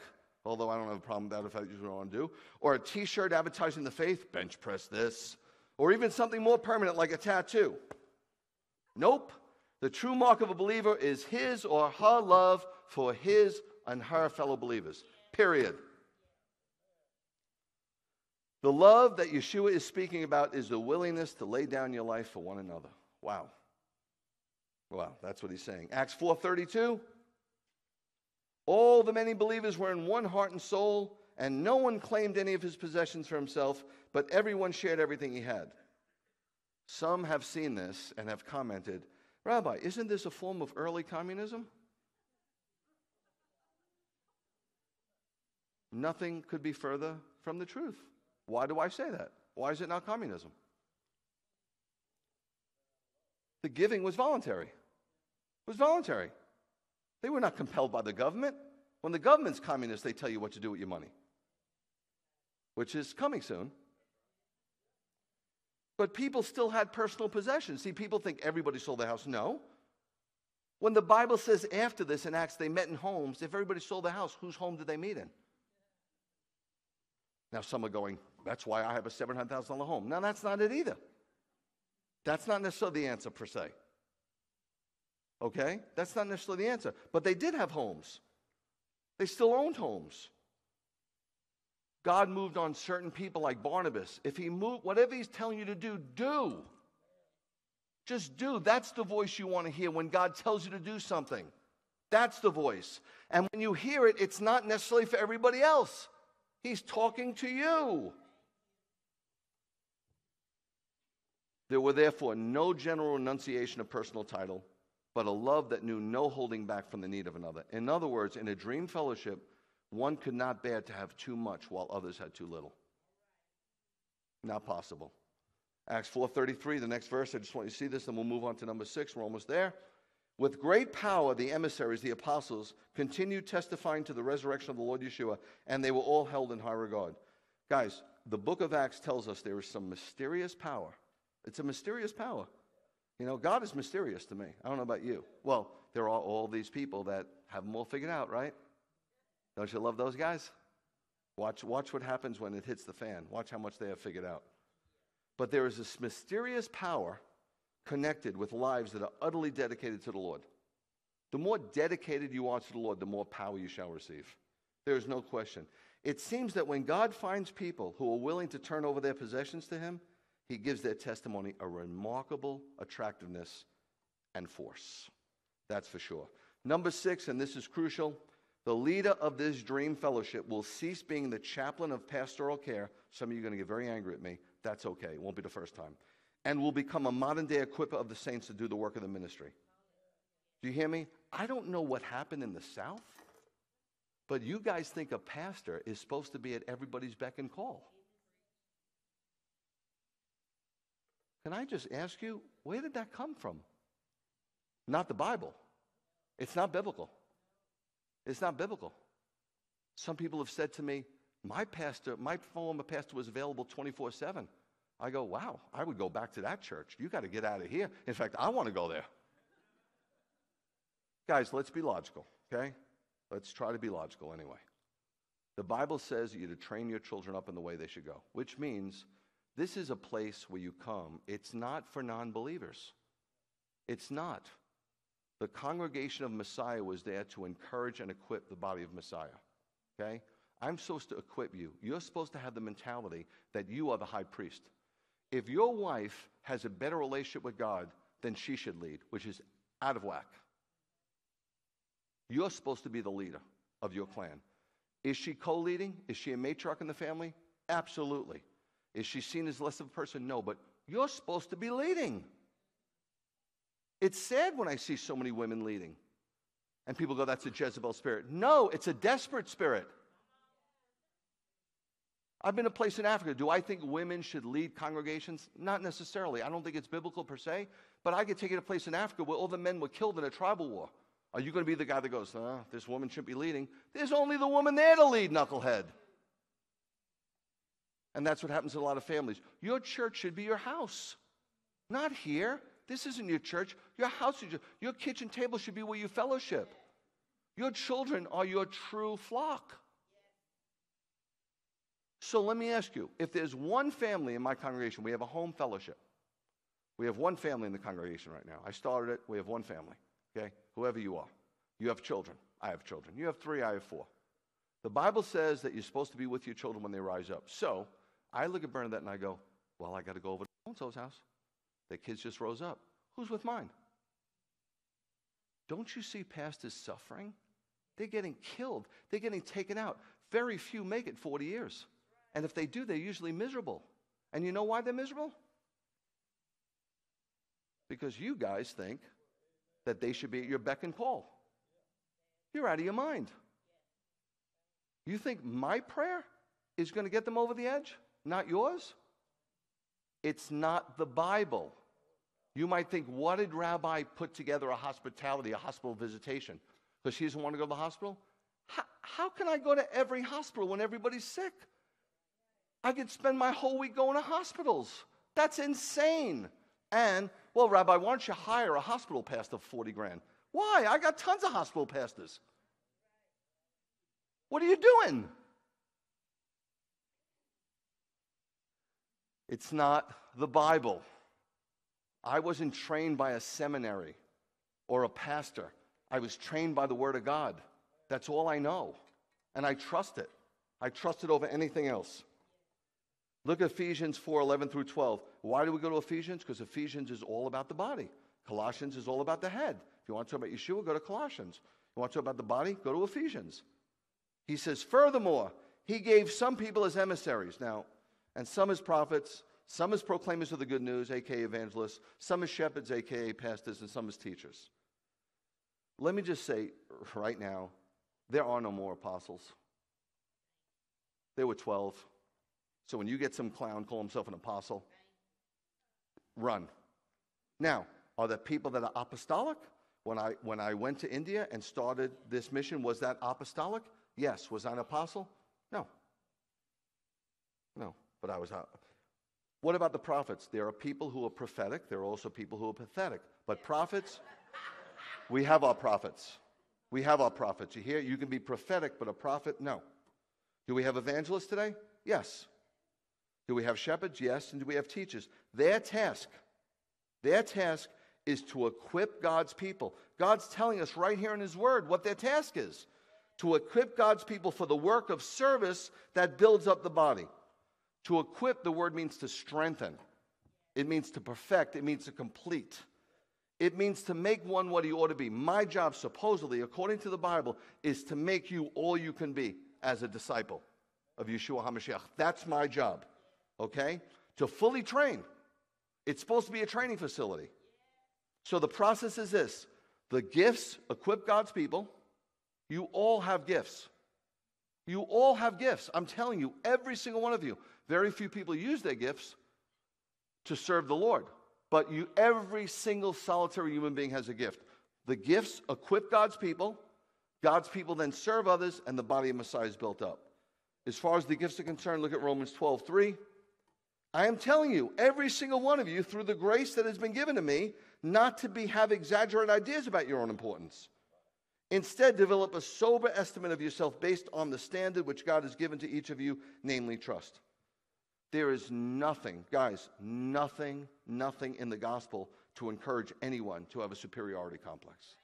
although I don't have a problem with that if that's what I want to do, or a T-shirt advertising the faith, bench press this, or even something more permanent like a tattoo. Nope. The true mark of a believer is his or her love for his and her fellow believers. Period. The love that Yeshua is speaking about is the willingness to lay down your life for one another. Wow. Wow, that's what he's saying. Acts 4:32. All the many believers were in one heart and soul, and no one claimed any of his possessions for himself, but everyone shared everything he had. Some have seen this and have commented, Rabbi, isn't this a form of early communism? Nothing could be further from the truth. Why do I say that? Why is it not communism? The giving was voluntary. It was voluntary. They were not compelled by the government. When the government's communist, they tell you what to do with your money, which is coming soon. But people still had personal possessions. See, people think everybody sold their house. No. When the Bible says after this in Acts they met in homes, if everybody sold their house, whose home did they meet in? Now some are going, that's why I have a $700,000 home. No, that's not it either. That's not necessarily the answer per se. Okay? That's not necessarily the answer. But they did have homes. They still owned homes. God moved on certain people like Barnabas. If he moved, whatever he's telling you to do, do. Just do. That's the voice you want to hear when God tells you to do something. That's the voice. And when you hear it, it's not necessarily for everybody else. He's talking to you. There were therefore no general renunciation of personal title, but a love that knew no holding back from the need of another. In other words, in a dream fellowship, one could not bear to have too much while others had too little. Not possible. Acts 4:33, the next verse, I just want you to see this, and we'll move on to number 6. We're almost there. With great power, the emissaries, the apostles, continued testifying to the resurrection of the Lord Yeshua, and they were all held in high regard. Guys, the book of Acts tells us there is some mysterious power. It's a mysterious power. You know, God is mysterious to me. I don't know about you. Well, there are all these people that have them all figured out, right? Don't you love those guys? Watch what happens when it hits the fan. Watch how much they have figured out. But there is this mysterious power connected with lives that are utterly dedicated to the Lord. The more dedicated you are to the Lord, the more power you shall receive. There is no question. It seems that when God finds people who are willing to turn over their possessions to him, he gives their testimony a remarkable attractiveness and force. That's for sure. Number 6, and this is crucial, the leader of this dream fellowship will cease being the chaplain of pastoral care. Some of you are going to get very angry at me. That's okay. It won't be the first time. And will become a modern-day equiper of the saints to do the work of the ministry. Do you hear me? I don't know what happened in the South, but you guys think a pastor is supposed to be at everybody's beck and call. Can I just ask you, where did that come from? Not the Bible. It's not biblical. It's not biblical. Some people have said to me, my former pastor was available 24/7. I go, wow, I would go back to that church. You got to get out of here. In fact, I want to go there. Guys, let's be logical, okay? Let's try to be logical anyway. The Bible says you're to train your children up in the way they should go, which means this is a place where you come. It's not for non-believers. It's not. The congregation of Messiah was there to encourage and equip the body of Messiah, okay? I'm supposed to equip you. You're supposed to have the mentality that you are the high priest. If your wife has a better relationship with God, then she should lead, which is out of whack. You're supposed to be the leader of your clan. Is she co-leading? Is she a matriarch in the family? Absolutely. Is she seen as less of a person? No, but you're supposed to be leading. It's sad when I see so many women leading. And people go, that's a Jezebel spirit. No, it's a desperate spirit. I've been a place in Africa. Do I think women should lead congregations? Not necessarily. I don't think it's biblical per se. But I could take you to a place in Africa where all the men were killed in a tribal war. Are you going to be the guy that goes, this woman shouldn't be leading? There's only the woman there to lead, knucklehead. And that's what happens in a lot of families. Your church should be your house. Not here. This isn't your church. Your house is your kitchen table should be where you fellowship. Your children are your true flock. So let me ask you, if there's one family in my congregation, we have a home fellowship. We have one family in the congregation right now. I started it. We have one family, okay? Whoever you are. You have children. I have children. You have 3. I have 4. The Bible says that you're supposed to be with your children when they rise up. So I look at Bernadette and I go, well, I got to go over to so-and-so's house. The kids just rose up. Who's with mine? Don't you see pastors suffering? They're getting killed. They're getting taken out. Very few make it 40 years. And if they do, they're usually miserable. And you know why they're miserable? Because you guys think that they should be at your beck and call. You're out of your mind. You think my prayer is going to get them over the edge? Not yours? It's not the Bible. You might think, what did Rabbi put together a hospital visitation? Because she doesn't want to go to the hospital? How can I go to every hospital when everybody's sick? I could spend my whole week going to hospitals. That's insane. And, well, Rabbi, why don't you hire a hospital pastor for 40 grand? Why? I got tons of hospital pastors. What are you doing? It's not the Bible. I wasn't trained by a seminary or a pastor. I was trained by the Word of God. That's all I know. And I trust it. I trust it over anything else. Look at Ephesians 4:11 through 12. Why do we go to Ephesians? Because Ephesians is all about the body. Colossians is all about the head. If you want to talk about Yeshua, go to Colossians. If you want to talk about the body, go to Ephesians. He says, furthermore, he gave some people as emissaries. Now, and some as prophets, some as proclaimers of the good news, a.k.a. evangelists, some as shepherds, a.k.a. pastors, and some as teachers. Let me just say right now, there are no more apostles. There were 12. So when you get some clown call himself an apostle, run. Now, are there people that are apostolic? When I went to India and started this mission, was that apostolic? Yes. Was I an apostle? No. No, but I was out. What about the prophets? There are people who are prophetic. There are also people who are pathetic. But prophets, we have our prophets. We have our prophets. You hear? You can be prophetic, but a prophet, no. Do we have evangelists today? Yes. Do we have shepherds? Yes. And do we have teachers? Their task is to equip God's people. God's telling us right here in His Word what their task is. To equip God's people for the work of service that builds up the body. To equip, the word means to strengthen. It means to perfect. It means to complete. It means to make one what he ought to be. My job, supposedly, according to the Bible, is to make you all you can be as a disciple of Yeshua HaMashiach. That's my job, okay? To fully train. It's supposed to be a training facility. So the process is this. The gifts equip God's people. You all have gifts. You all have gifts. I'm telling you, every single one of you. Very few people use their gifts to serve the Lord. But every single solitary human being has a gift. The gifts equip God's people. God's people then serve others, and the body of Messiah is built up. As far as the gifts are concerned, look at Romans 12:3. I am telling you, every single one of you, through the grace that has been given to me, not to have exaggerated ideas about your own importance. Instead, develop a sober estimate of yourself based on the standard which God has given to each of you, namely trust. There is nothing, guys, nothing in the gospel to encourage anyone to have a superiority complex.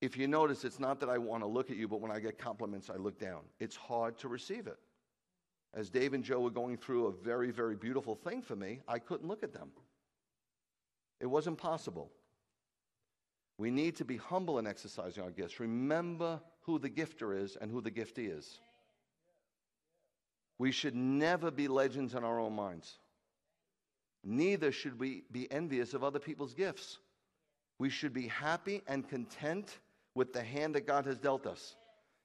If you notice, it's not that I want to look at you, but when I get compliments, I look down. It's hard to receive it. As Dave and Joe were going through a very, very beautiful thing for me, I couldn't look at them. It wasn't possible. We need to be humble in exercising our gifts. Remember who the gifter is and who the giftee is. We should never be legends in our own minds. Neither should we be envious of other people's gifts. We should be happy and content with the hand that God has dealt us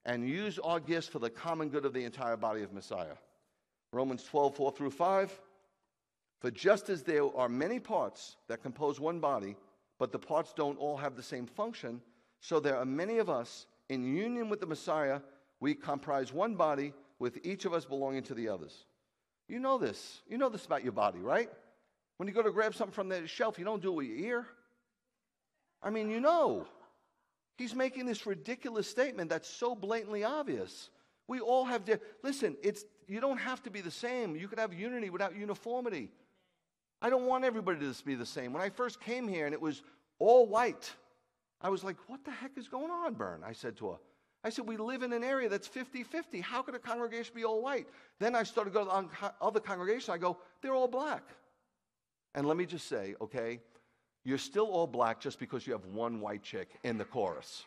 and use our gifts for the common good of the entire body of Messiah. Romans 12:4-5. For just as there are many parts that compose one body, but the parts don't all have the same function, so there are many of us in union with the Messiah. We comprise one body, with each of us belonging to the others. You know this. You know this about your body, right? When you go to grab something from the shelf, you don't do it with your ear. I mean, you know. He's making this ridiculous statement that's so blatantly obvious. We all have listen, you don't have to be the same. You could have unity without uniformity. I don't want everybody to be the same. When I first came here and it was all white, I was like, what the heck is going on, Bern? I said to her. I said, we live in an area that's 50-50. How could a congregation be all white? Then I started to go to other congregations. I go, they're all black. And let me just say, okay, you're still all black just because you have one white chick in the chorus.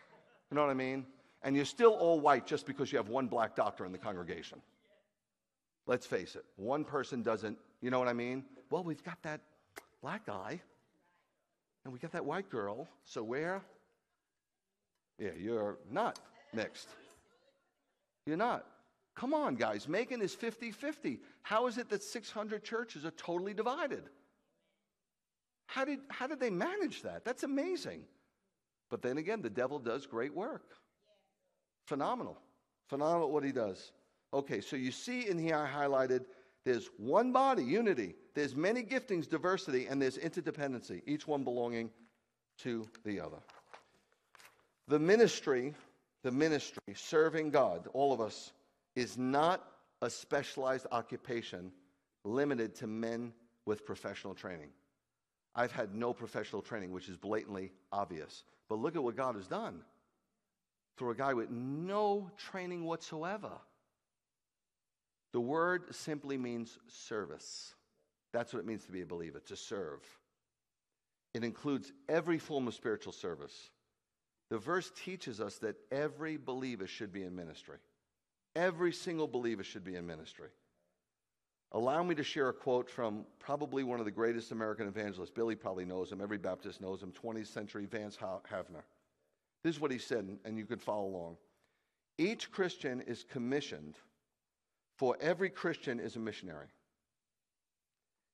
You know what I mean? And you're still all white just because you have one black doctor in the congregation. Let's face it. One person doesn't, you know what I mean? Well, we've got that black guy, and we got that white girl, so where? Yeah, you're not mixed. You're not. Come on, guys. Macon is 50-50. How is it that 600 churches are totally divided? How did they manage that? That's amazing. But then again, the devil does great work. Phenomenal. Phenomenal what he does. Okay, so you see in here I highlighted there's one body, unity. There's many giftings, diversity, and there's interdependency, each one belonging to the other. The ministry, serving God, all of us, is not a specialized occupation limited to men with professional training. I've had no professional training, which is blatantly obvious. But look at what God has done through a guy with no training whatsoever. The word simply means service. That's what it means to be a believer, to serve. It includes every form of spiritual service. The verse teaches us that every believer should be in ministry. Every single believer should be in ministry. Allow me to share a quote from probably one of the greatest American evangelists. Billy probably knows him. Every Baptist knows him. 20th century Vance Havner. This is what he said, and you can follow along. Each Christian is commissioned, for every Christian is a missionary.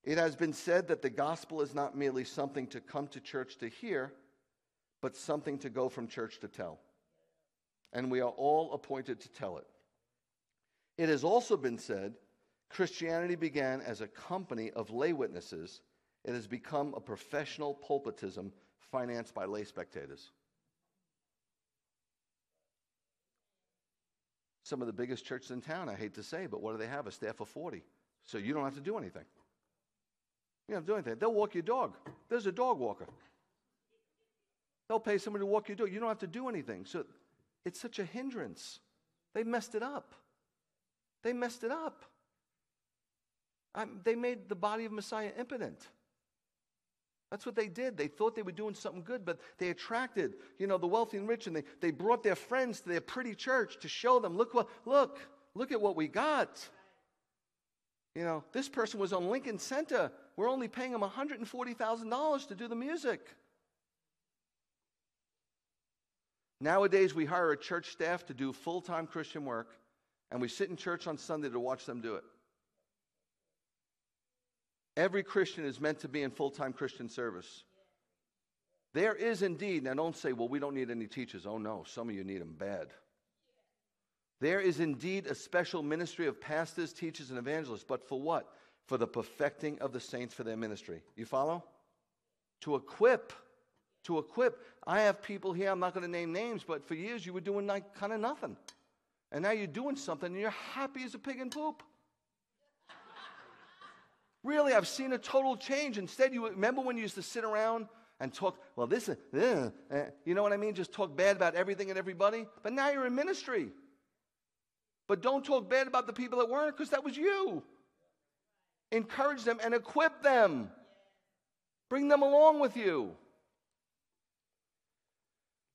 It has been said that the gospel is not merely something to come to church to hear, but something to go from church to tell. And we are all appointed to tell it. It has also been said Christianity began as a company of lay witnesses. It has become a professional pulpitism financed by lay spectators. Some of the biggest churches in town, I hate to say, but what do they have? A staff of 40. So you don't have to do anything. You don't have to do anything. They'll walk your dog. There's a dog walker. They'll pay somebody to walk your dog. You don't have to do anything. So it's such a hindrance. They messed it up. They messed it up. They made the body of Messiah impotent. That's what they did. They thought they were doing something good, but they attracted, the wealthy and rich, and they brought their friends to their pretty church to show them, look at what we got. This person was on Lincoln Center. We're only paying him $140,000 to do the music. Nowadays, we hire a church staff to do full-time Christian work, and we sit in church on Sunday to watch them do it. Every Christian is meant to be in full-time Christian service. There is indeed, now don't say, well, we don't need any teachers. Oh no, some of you need them bad. There is indeed a special ministry of pastors, teachers, and evangelists, but for what? For the perfecting of the saints for their ministry. You follow? To equip. I have people here, I'm not going to name names, but for years you were doing kind of nothing. And now you're doing something and you're happy as a pig in poop. Really, I've seen a total change. Instead, you remember when you used to sit around and talk, well, this is, you know what I mean? Just talk bad about everything and everybody. But now you're in ministry. But don't talk bad about the people that weren't, because that was you. Encourage them and equip them. Bring them along with you.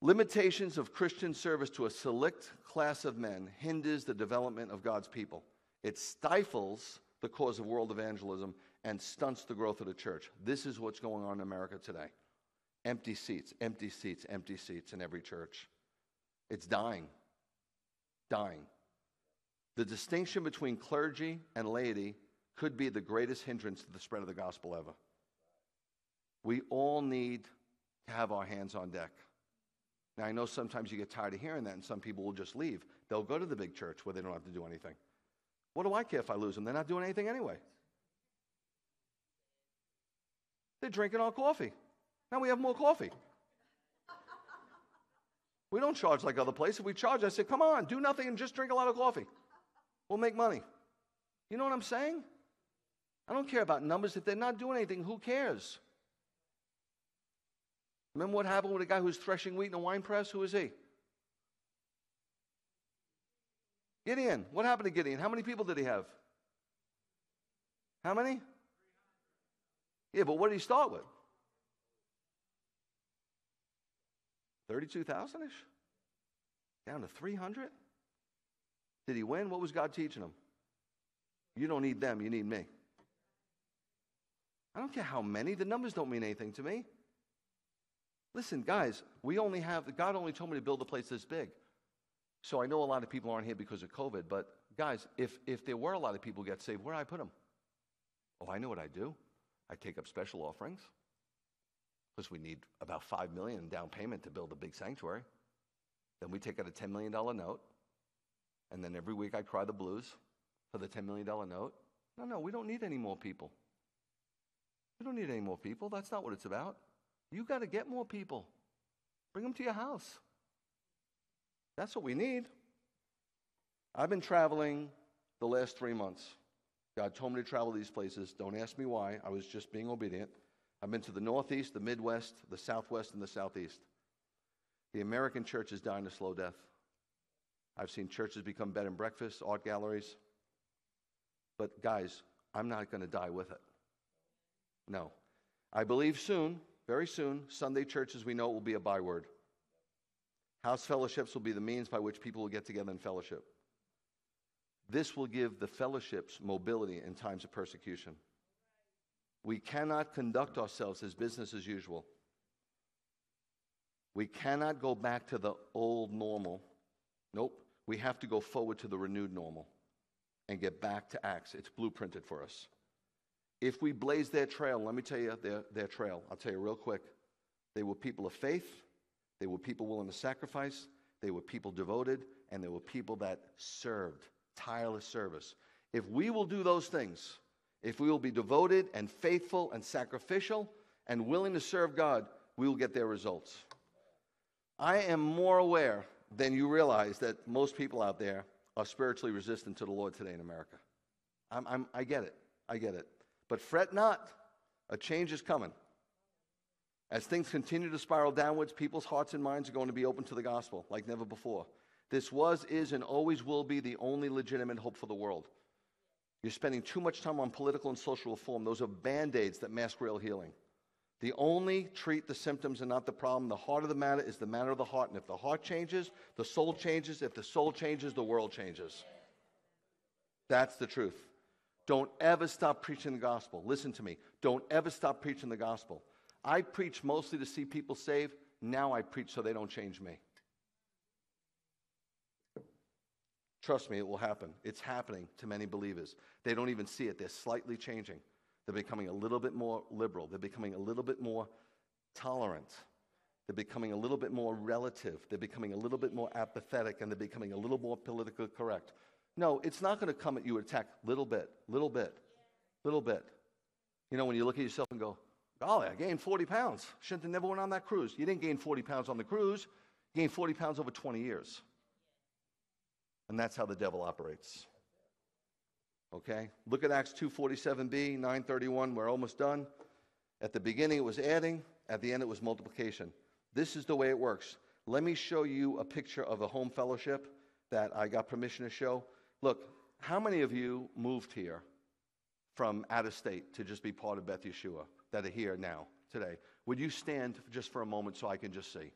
Limitations of Christian service to a select class of men hinders the development of God's people. It stifles the cause of world evangelism and stunts the growth of the church. This is what's going on in America today. Empty seats in every church. It's dying. The distinction between clergy and laity could be the greatest hindrance to the spread of the gospel ever. We all need to have our hands on deck. Now, I know sometimes you get tired of hearing that, and some people will just leave. They'll go to the big church where they don't have to do anything. What do I care if I lose them? They're not doing anything anyway. They're drinking our coffee. Now we have more coffee. We don't charge like other places. We charge. I say, come on, do nothing and just drink a lot of coffee. We'll make money. You know what I'm saying? I don't care about numbers. If they're not doing anything, who cares? Remember what happened with a guy who was threshing wheat in a wine press? Who is he? Gideon. What happened to Gideon? How many people did he have? How many? Yeah, but what did he start with? 32,000-ish? Down to 300? Did he win? What was God teaching him? You don't need them, you need me. I don't care how many. The numbers don't mean anything to me. Listen, guys, God only told me to build a place this big. So I know a lot of people aren't here because of COVID, but guys, if there were a lot of people who get saved, where do I put them? Oh, I know what I do. I take up special offerings because we need about $5 million in down payment to build a big sanctuary. Then we take out a $10 million note, and then every week I cry the blues for the $10 million note. No, we don't need any more people. We don't need any more people. That's not what it's about. You got to get more people. Bring them to your house. That's what we need. I've been traveling the last 3 months. God told me to travel these places. Don't ask me why. I was just being obedient. I've been to the Northeast, the Midwest, the Southwest, and the Southeast. The American church is dying a slow death. I've seen churches become bed and breakfast, art galleries. But guys, I'm not going to die with it. No. I believe soon, very soon, Sunday church as we know it will be a byword. House fellowships will be the means by which people will get together in fellowship. This will give the fellowships mobility in times of persecution. We cannot conduct ourselves as business as usual. We cannot go back to the old normal. Nope. We have to go forward to the renewed normal and get back to Acts. It's blueprinted for us. If we blaze their trail, let me tell you their trail. I'll tell you real quick. They were people of faith. They were people willing to sacrifice. They were people devoted. And they were people that served. Tireless service. If we will do those things, if we will be devoted and faithful and sacrificial and willing to serve God, we will get their results. I am more aware than you realize that most people out there are spiritually resistant to the Lord today in America. I get it. I get it. But fret not. A change is coming. As things continue to spiral downwards, people's hearts and minds are going to be open to the gospel like never before. This was, is, and always will be the only legitimate hope for the world. You're spending too much time on political and social reform. Those are Band-Aids that mask real healing. The only treat the symptoms and not the problem. The heart of the matter is the matter of the heart. And if the heart changes, the soul changes. If the soul changes, the world changes. That's the truth. Don't ever stop preaching the gospel. Listen to me. Don't ever stop preaching the gospel. I preach mostly to see people saved. Now I preach so they don't change me. Trust me, it will happen. It's happening to many believers. They don't even see it. They're slightly changing. They're becoming a little bit more liberal. They're becoming a little bit more tolerant. They're becoming a little bit more relative. They're becoming a little bit more apathetic, and they're becoming a little more politically correct. No, it's not going to come at you attack little bit, little bit, little bit. You know, when you look at yourself and go, golly, I gained 40 pounds. Shouldn't have never went on that cruise. You didn't gain 40 pounds on the cruise. You gained 40 pounds over 20 years. And that's how the devil operates. Okay? Look at Acts 2:47b, 9:31. We're almost done. At the beginning, it was adding. At the end, it was multiplication. This is the way it works. Let me show you a picture of a home fellowship that I got permission to show. Look, how many of you moved here from out of state to just be part of Beth Yeshua that are here now, today? Would you stand just for a moment so I can just see?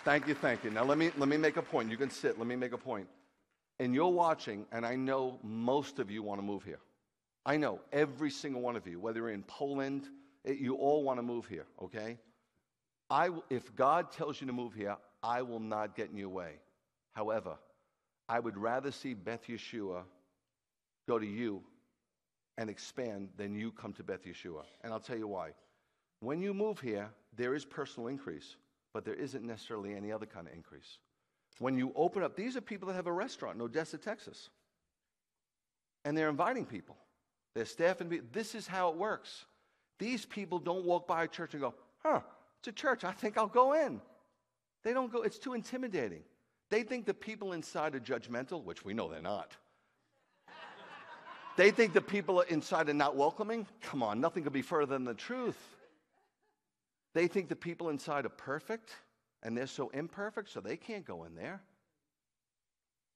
Thank you. Now let me make a point. You can sit. Let me make a point. And you're watching, and I know most of you want to move here. I know every single one of you, whether you're in Poland, you all want to move here, okay? If God tells you to move here, I will not get in your way. However, I would rather see Beth Yeshua go to you and expand than you come to Beth Yeshua. And I'll tell you why. When you move here, there is personal increase, but there isn't necessarily any other kind of increase. When you open up, these are people that have a restaurant in Odessa, Texas. And they're inviting people. They're staffing people. This is how it works. These people don't walk by a church and go, it's a church. I think I'll go in. They don't go. It's too intimidating. They think the people inside are judgmental, which we know they're not. They think the people inside are not welcoming. Come on, nothing could be further than the truth. They think the people inside are perfect, and they're so imperfect, so they can't go in there.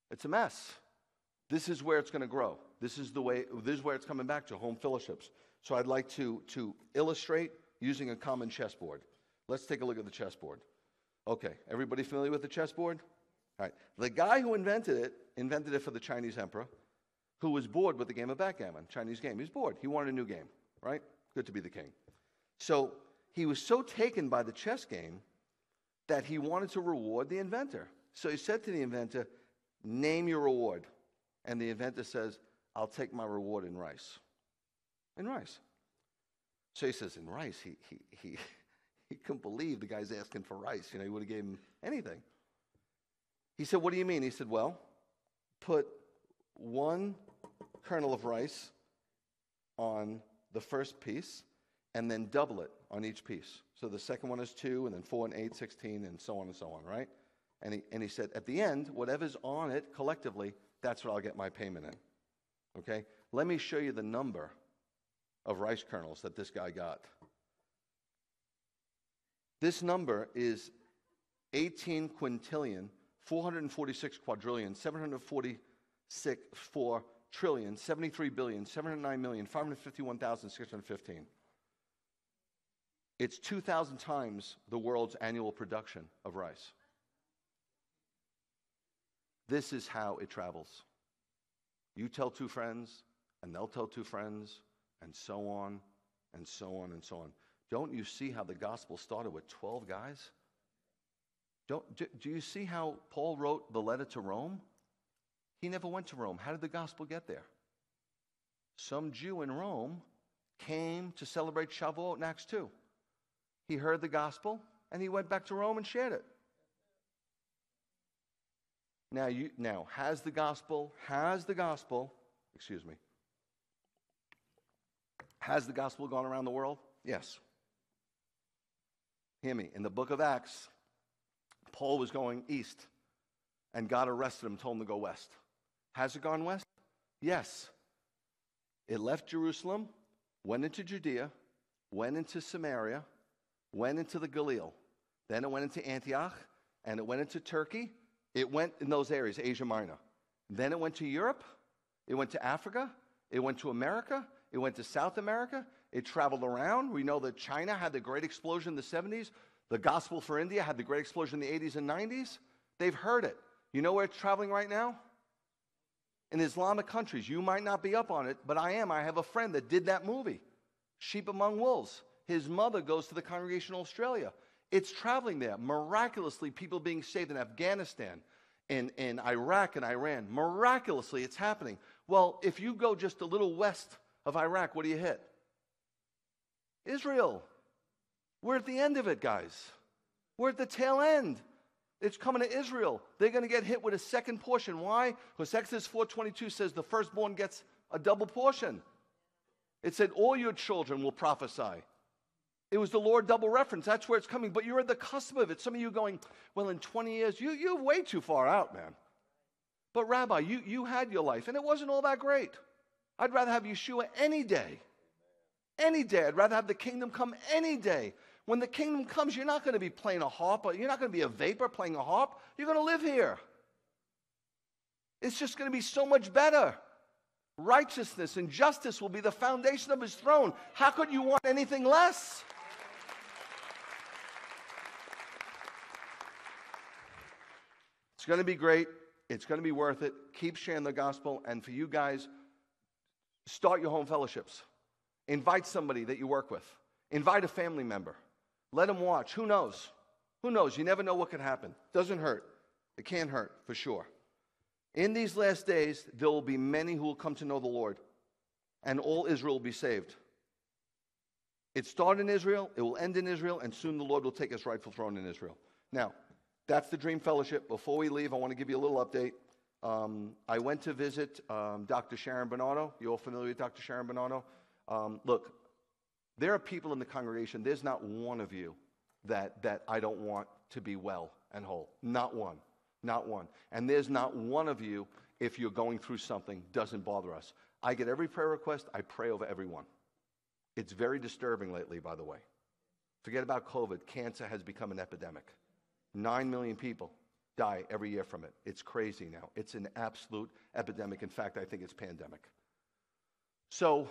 It's a mess. This is where it's going to grow. This is where it's coming back to, home fellowships. So I'd like to illustrate using a common chessboard. Let's take a look at the chessboard. Okay, everybody familiar with the chessboard? All right. The guy who invented it for the Chinese emperor, who was bored with the game of backgammon, Chinese game. He was bored. He wanted a new game, right? Good to be the king. So he was so taken by the chess game that he wanted to reward the inventor. So he said to the inventor, name your reward. And the inventor says, I'll take my reward in rice. In rice. So he says, in rice? He couldn't believe the guy's asking for rice. He would have gave him anything. He said, what do you mean? He said, well, put one kernel of rice on the first piece and then double it on each piece. So the second one is 2, and then 4 and 8, 16, and so on, right? And he said, at the end, whatever's on it collectively, that's what I'll get my payment in. Okay? Let me show you the number of rice kernels that this guy got. This number is 18 quintillion, 446 quadrillion, 744 trillion, 73 billion, 709 million, 551,615. It's 2,000 times the world's annual production of rice. This is how it travels. You tell 2 friends, and they'll tell 2 friends, and so on, and so on, and so on. Don't you see how the gospel started with 12 guys? Do you see how Paul wrote the letter to Rome? He never went to Rome. How did the gospel get there? Some Jew in Rome came to celebrate Shavuot in Acts 2. He heard the gospel, and he went back to Rome and shared it. Now, has the gospel gone around the world? Yes. Hear me. In the book of Acts, Paul was going east, and God arrested him, told him to go west. Has it gone west? Yes. It left Jerusalem, went into Judea, went into Samaria, went into the Galilee. Then it went into Antioch, and it went into Turkey. It went in those areas, Asia Minor. Then it went to Europe. It went to Africa. It went to America. It went to South America. It traveled around. We know that China had the great explosion in the 70s. The gospel for India had the great explosion in the 80s and 90s. They've heard it. You know where it's traveling right now? In Islamic countries. You might not be up on it, but I am. I have a friend that did that movie, Sheep Among Wolves. His mother goes to the congregation in Australia. It's traveling there. Miraculously, people being saved in Afghanistan, in Iraq and Iran. Miraculously, it's happening. Well, if you go just a little west of Iraq, what do you hit? Israel. We're at the end of it, guys. We're at the tail end. It's coming to Israel. They're going to get hit with a second portion. Why? Because Exodus 4:22 says the firstborn gets a double portion. It said all your children will prophesy. It was the Lord double reference. That's where it's coming. But you're at the cusp of it. Some of you going, well, in 20 years, you're way too far out, man. But Rabbi, you had your life, and it wasn't all that great. I'd rather have Yeshua any day. Any day. I'd rather have the kingdom come any day. When the kingdom comes, you're not going to be playing a harp. You're not going to be a vapor playing a harp. You're going to live here. It's just going to be so much better. Righteousness and justice will be the foundation of his throne. How could you want anything less? It's going to be great. It's going to be worth it. Keep sharing the gospel. And for you guys, start your home fellowships. Invite somebody that you work with. Invite a family member. Let them watch. Who knows? Who knows? You never know what could happen. Doesn't hurt. It can't hurt, for sure. In these last days, there will be many who will come to know the Lord, and all Israel will be saved. It started in Israel, it will end in Israel, and soon the Lord will take his rightful throne in Israel. Now, that's the Dream Fellowship. Before we leave, I want to give you a little update. I went to visit Dr. Sharon Bernardo. You all familiar with Dr. Sharon Bernardo? Look, there are people in the congregation, there's not one of you that I don't want to be well and whole. Not one. Not one. And there's not one of you, if you're going through something, doesn't bother us. I get every prayer request. I pray over everyone. It's very disturbing lately, by the way. Forget about COVID. Cancer has become an epidemic. 9 million people die every year from it. It's crazy now. It's an absolute epidemic. In fact, I think it's pandemic. So,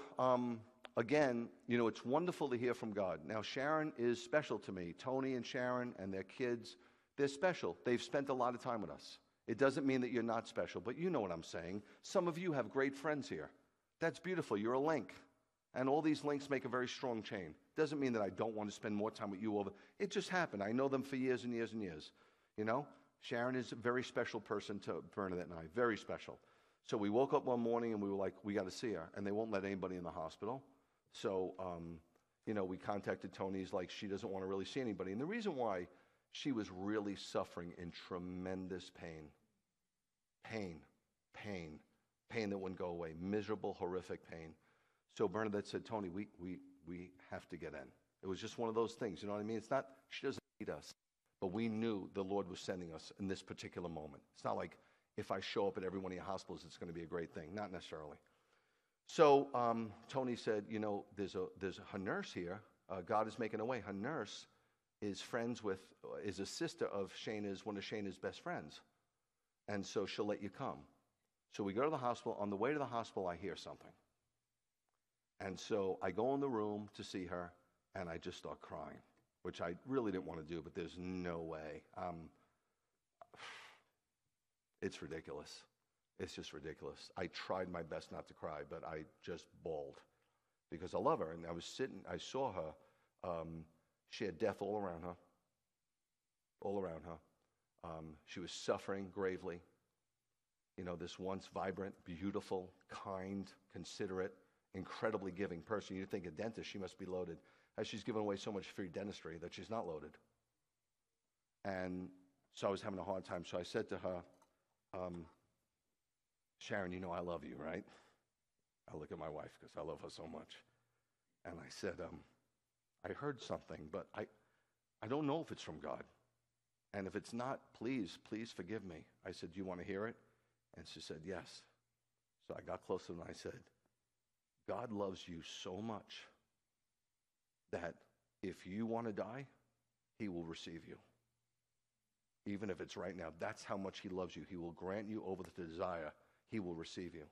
again, it's wonderful to hear from God. Now, Sharon is special to me. Tony and Sharon and their kids, they're special. They've spent a lot of time with us. It doesn't mean that you're not special, but you know what I'm saying. Some of you have great friends here. That's beautiful. You're a link. And all these links make a very strong chain. Doesn't mean that I don't want to spend more time with you over. It just happened. I know them for years and years and years. You know, Sharon is a very special person to Bernadette and I, very special. So we woke up one morning and we were like, we got to see her. And they won't let anybody in the hospital. So, you know, we contacted Tony's like, she doesn't want to really see anybody. And the reason why, she was really suffering in tremendous pain. Pain that wouldn't go away. Miserable, horrific pain. So Bernadette said, Tony, we have to get in. It was just one of those things, you know what I mean? It's not, she doesn't need us. But we knew the Lord was sending us in this particular moment. It's not like if I show up at every one of your hospitals, it's going to be a great thing. Not necessarily. So Tony said, you know, there's her nurse here. God is making a way. Her nurse is a sister of one of Shayna's best friends. And so she'll let you come. So we go to the hospital. On the way to the hospital, I hear something. And so I go in the room to see her, and I just start crying, which I really didn't want to do, but there's no way. It's ridiculous. It's just ridiculous. I tried my best not to cry, but I just bawled because I love her. And I saw her. She had death all around her. She was suffering gravely. You know, this once vibrant, beautiful, kind, considerate, incredibly giving person. You'd think a dentist, she must be loaded. As she's given away so much free dentistry that she's not loaded. And so I was having a hard time. So I said to her, Sharon, you know I love you, right? I look at my wife because I love her so much. And I said, I heard something, but I don't know if it's from God. And if it's not, please forgive me. I said, do you want to hear it? And she said, yes. So I got close to her and I said, God loves you so much that if you want to die, he will receive you. Even if it's right now. That's how much he loves you. He will grant you over the desire. He will receive you.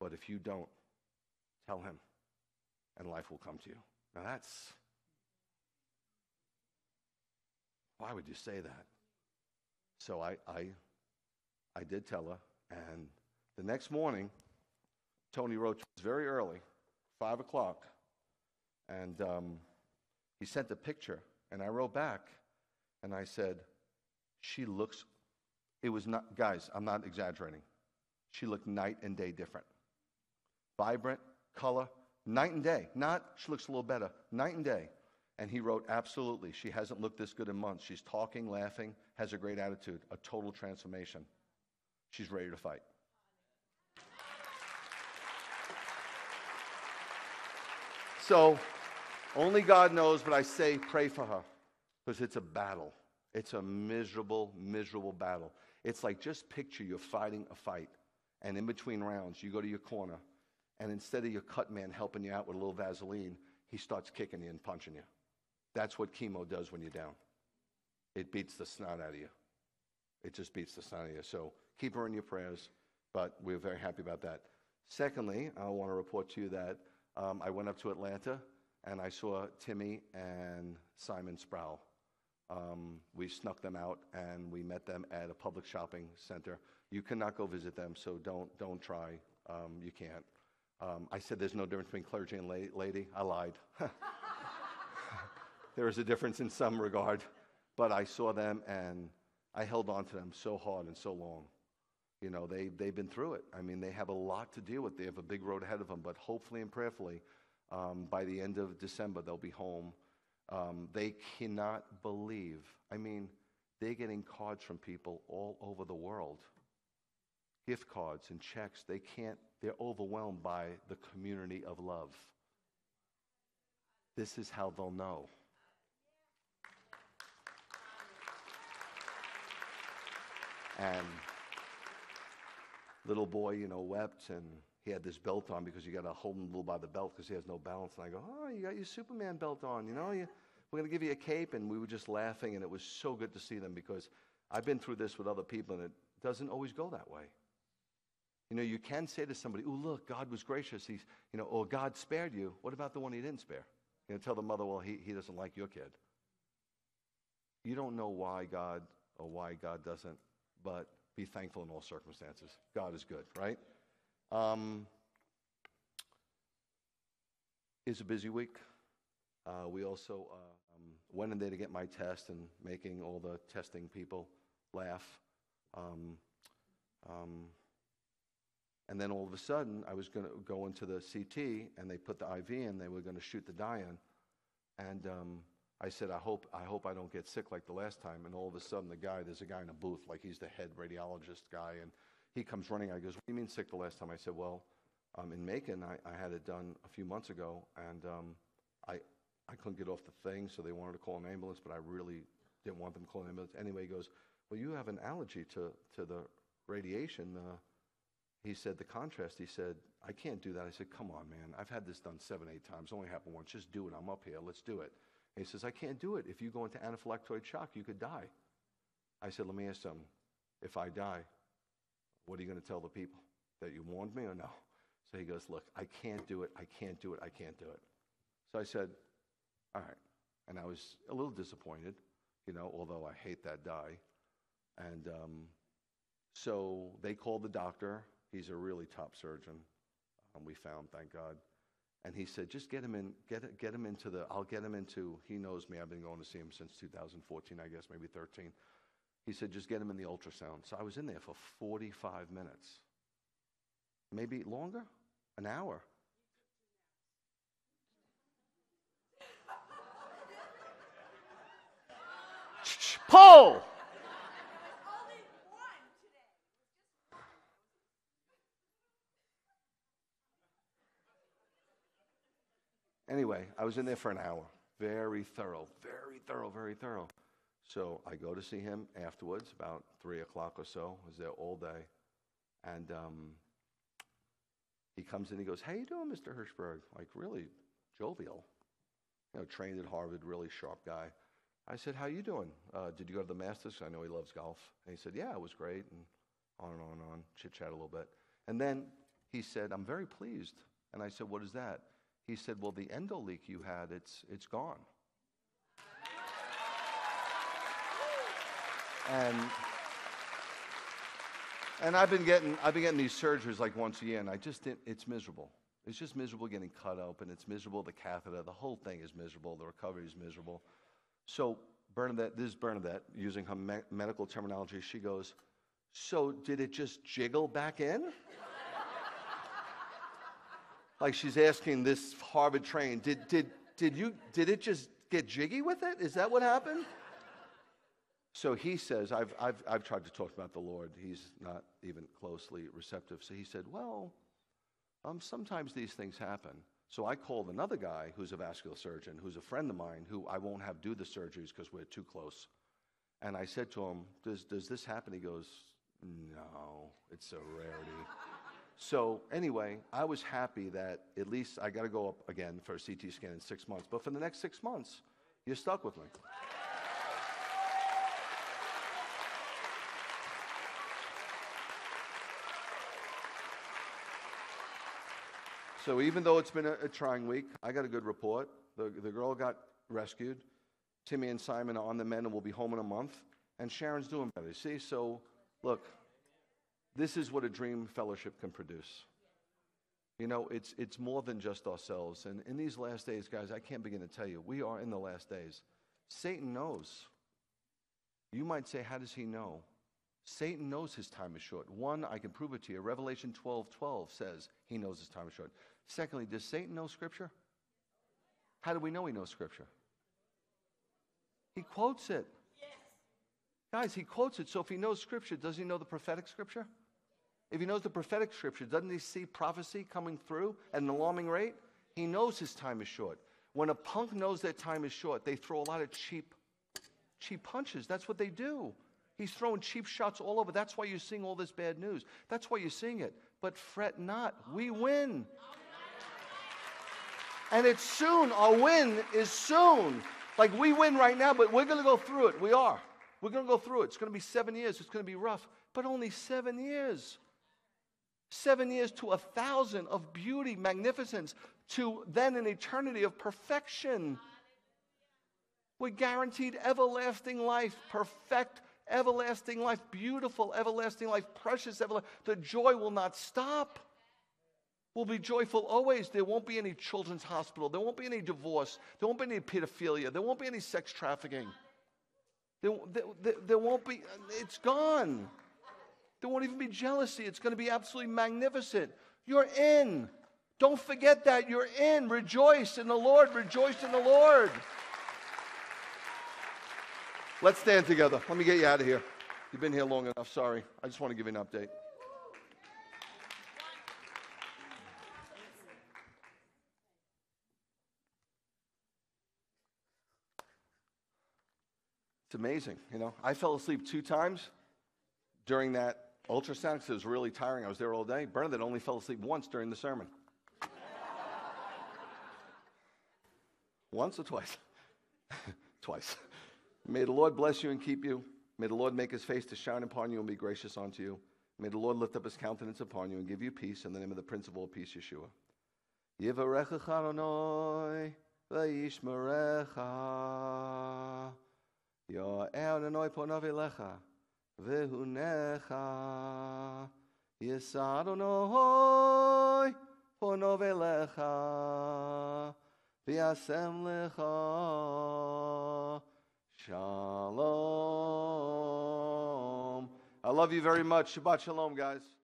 But if you don't, tell him, and life will come to you. Now why would you say that? So I did tell her, and the next morning, Tony wrote to us very early, 5 o'clock, and he sent a picture, and I wrote back, and I said, it was not, guys, I'm not exaggerating. She looked night and day different. Vibrant, color, night and day. Not, she looks a little better, night and day. And he wrote, absolutely, she hasn't looked this good in months. She's talking, laughing, has a great attitude, a total transformation. She's ready to fight. So, only God knows, but I say pray for her, because it's a battle. It's a miserable, miserable battle. It's like just picture you're fighting a fight, and in between rounds, you go to your corner, and instead of your cut man helping you out with a little Vaseline, he starts kicking you and punching you. That's what chemo does when you're down. It beats the snot out of you. It just beats the snot out of you. So keep her in your prayers, but we're very happy about that. Secondly, I want to report to you that I went up to Atlanta, and I saw Timmy and Simon Sproul. We snuck them out, and we met them at a public shopping center. You cannot go visit them, so don't try. You can't. I said there's no difference between clergy and lady. I lied. There is a difference in some regard. But I saw them, and I held on to them so hard and so long. You know, they've been through it. I mean, they have a lot to deal with. They have a big road ahead of them. But hopefully and prayerfully, by the end of December, they'll be home. They cannot believe. I mean, they're getting cards from people all over the world. Gift cards and checks. They're overwhelmed by the community of love. This is how they'll know. And little boy, you know, wept, and he had this belt on because you got to hold him a little by the belt because he has no balance. And I go, oh, you got your Superman belt on, you know, we're going to give you a cape. And we were just laughing, and it was so good to see them because I've been through this with other people, and it doesn't always go that way. You know, you can say to somebody, oh, look, God was gracious. He's, you know, or God spared you. What about the one he didn't spare? You know, tell the mother, well, he doesn't like your kid. You don't know why God doesn't, but be thankful in all circumstances. God is good, right? It's a busy week. We also went in there to get my test and making all the testing people laugh. And then all of a sudden, I was going to go into the CT, and they put the IV in. They were going to shoot the dye in. And I said, I hope I don't get sick like the last time. And all of a sudden, there's a guy in a booth, like he's the head radiologist guy, and he comes running. I goes, what do you mean sick the last time? I said, well, in Macon, I had it done a few months ago, and I couldn't get off the thing, so they wanted to call an ambulance, but I really didn't want them to call an ambulance. Anyway, he goes, well, you have an allergy to the radiation. He said, the contrast. He said, I can't do that. I said, come on, man. I've had this done 7, 8 times. Only happened once. Just do it. I'm up here. Let's do it. And he says, I can't do it. If you go into anaphylactoid shock, you could die. I said, let me ask something. If I die, what are you going to tell the people? That you warned me or no? So he goes, look, I can't do it. I can't do it. I can't do it. So I said, all right. And I was a little disappointed, although I hate that dye. And so they called the doctor. He's a really top surgeon. We found, thank God. And he said, just get him in, get him into I'll get him into, he knows me. I've been going to see him since 2014, I guess, maybe 13. He said, just get him in the ultrasound. So I was in there for 45 minutes. Maybe longer? An hour. Pull! Anyway, I was in there for an hour. Very thorough, very thorough, very thorough. So I go to see him afterwards, about 3 o'clock or so. I was there all day. And he comes in, he goes, how you doing, Mr. Hershberg? Like, really jovial. Trained at Harvard, really sharp guy. I said, how you doing? Did you go to the Masters? I know he loves golf. And he said, yeah, it was great. And on and on and on, chit-chat a little bit. And then he said, I'm very pleased. And I said, what is that? He said, well, the endo leak you had, it's gone. And I've been getting these surgeries like once a year, and it's miserable. It's just miserable getting cut open. It's miserable, the catheter, the whole thing is miserable. The recovery is miserable. So this is Bernadette, using her medical terminology. She goes, so did it just jiggle back in? Like she's asking this Harvard trained, did it just get jiggy with it? Is that what happened? So he says, I've tried to talk about the Lord. He's not even closely receptive. So he said, well, sometimes these things happen. So I called another guy who's a vascular surgeon, who's a friend of mine, who I won't have do the surgeries because we're too close. And I said to him, does this happen? He goes, no, it's a rarity. So anyway, I was happy that at least I got to go up again for a CT scan in 6 months. But for the next 6 months, you're stuck with me. So even though it's been a trying week, I got a good report. The girl got rescued. Timmy and Simon are on the mend and will be home in a month. And Sharon's doing better. See, so look, this is what a dream fellowship can produce. It's more than just ourselves. And in these last days, guys, I can't begin to tell you, we are in the last days. Satan knows. You might say, how does he know? Satan knows his time is short. One, I can prove it to you. Revelation 12:12 says he knows his time is short. Secondly, does Satan know Scripture? How do we know he knows Scripture? He quotes it. Guys, he quotes it. So if he knows Scripture, does he know the prophetic Scripture? If he knows the prophetic Scripture, doesn't he see prophecy coming through at an alarming rate? He knows his time is short. When a punk knows their time is short, they throw a lot of cheap punches. That's what they do. He's throwing cheap shots all over. That's why you're seeing all this bad news. That's why you're seeing it. But fret not. We win. And it's soon. Our win is soon. Like we win right now, but we're going to go through it. We are. We're going to go through it. It's going to be 7 years. It's going to be rough. But only 7 years. 7 years to 1,000 of beauty, magnificence, to then an eternity of perfection. We're guaranteed everlasting life, perfect everlasting life, beautiful everlasting life, precious everlasting. The joy will not stop. We'll be joyful always. There won't be any children's hospital. There won't be any divorce. There won't be any pedophilia. There won't be any sex trafficking. There won't be, it's gone. There won't even be jealousy. It's going to be absolutely magnificent. You're in. Don't forget that. You're in. Rejoice in the Lord. Rejoice in the Lord. Let's stand together. Let me get you out of here. You've been here long enough. Sorry. I just want to give you an update. It's amazing. I fell asleep 2 times during that ultrasound because it was really tiring. I was there all day. Bernadette only fell asleep once during the sermon. Once or twice? Twice. May the Lord bless you and keep you. May the Lord make his face to shine upon you and be gracious unto you. May the Lord lift up his countenance upon you and give you peace in the name of the Prince of all peace, Yeshua. Yivarechecha Adonai v'yishmerecha. Yo'er Adonai ponav elecha v'hunecha. Yisa Adonai ponav elecha v'yasem lecha shalom. I love you very much. Shabbat shalom, guys.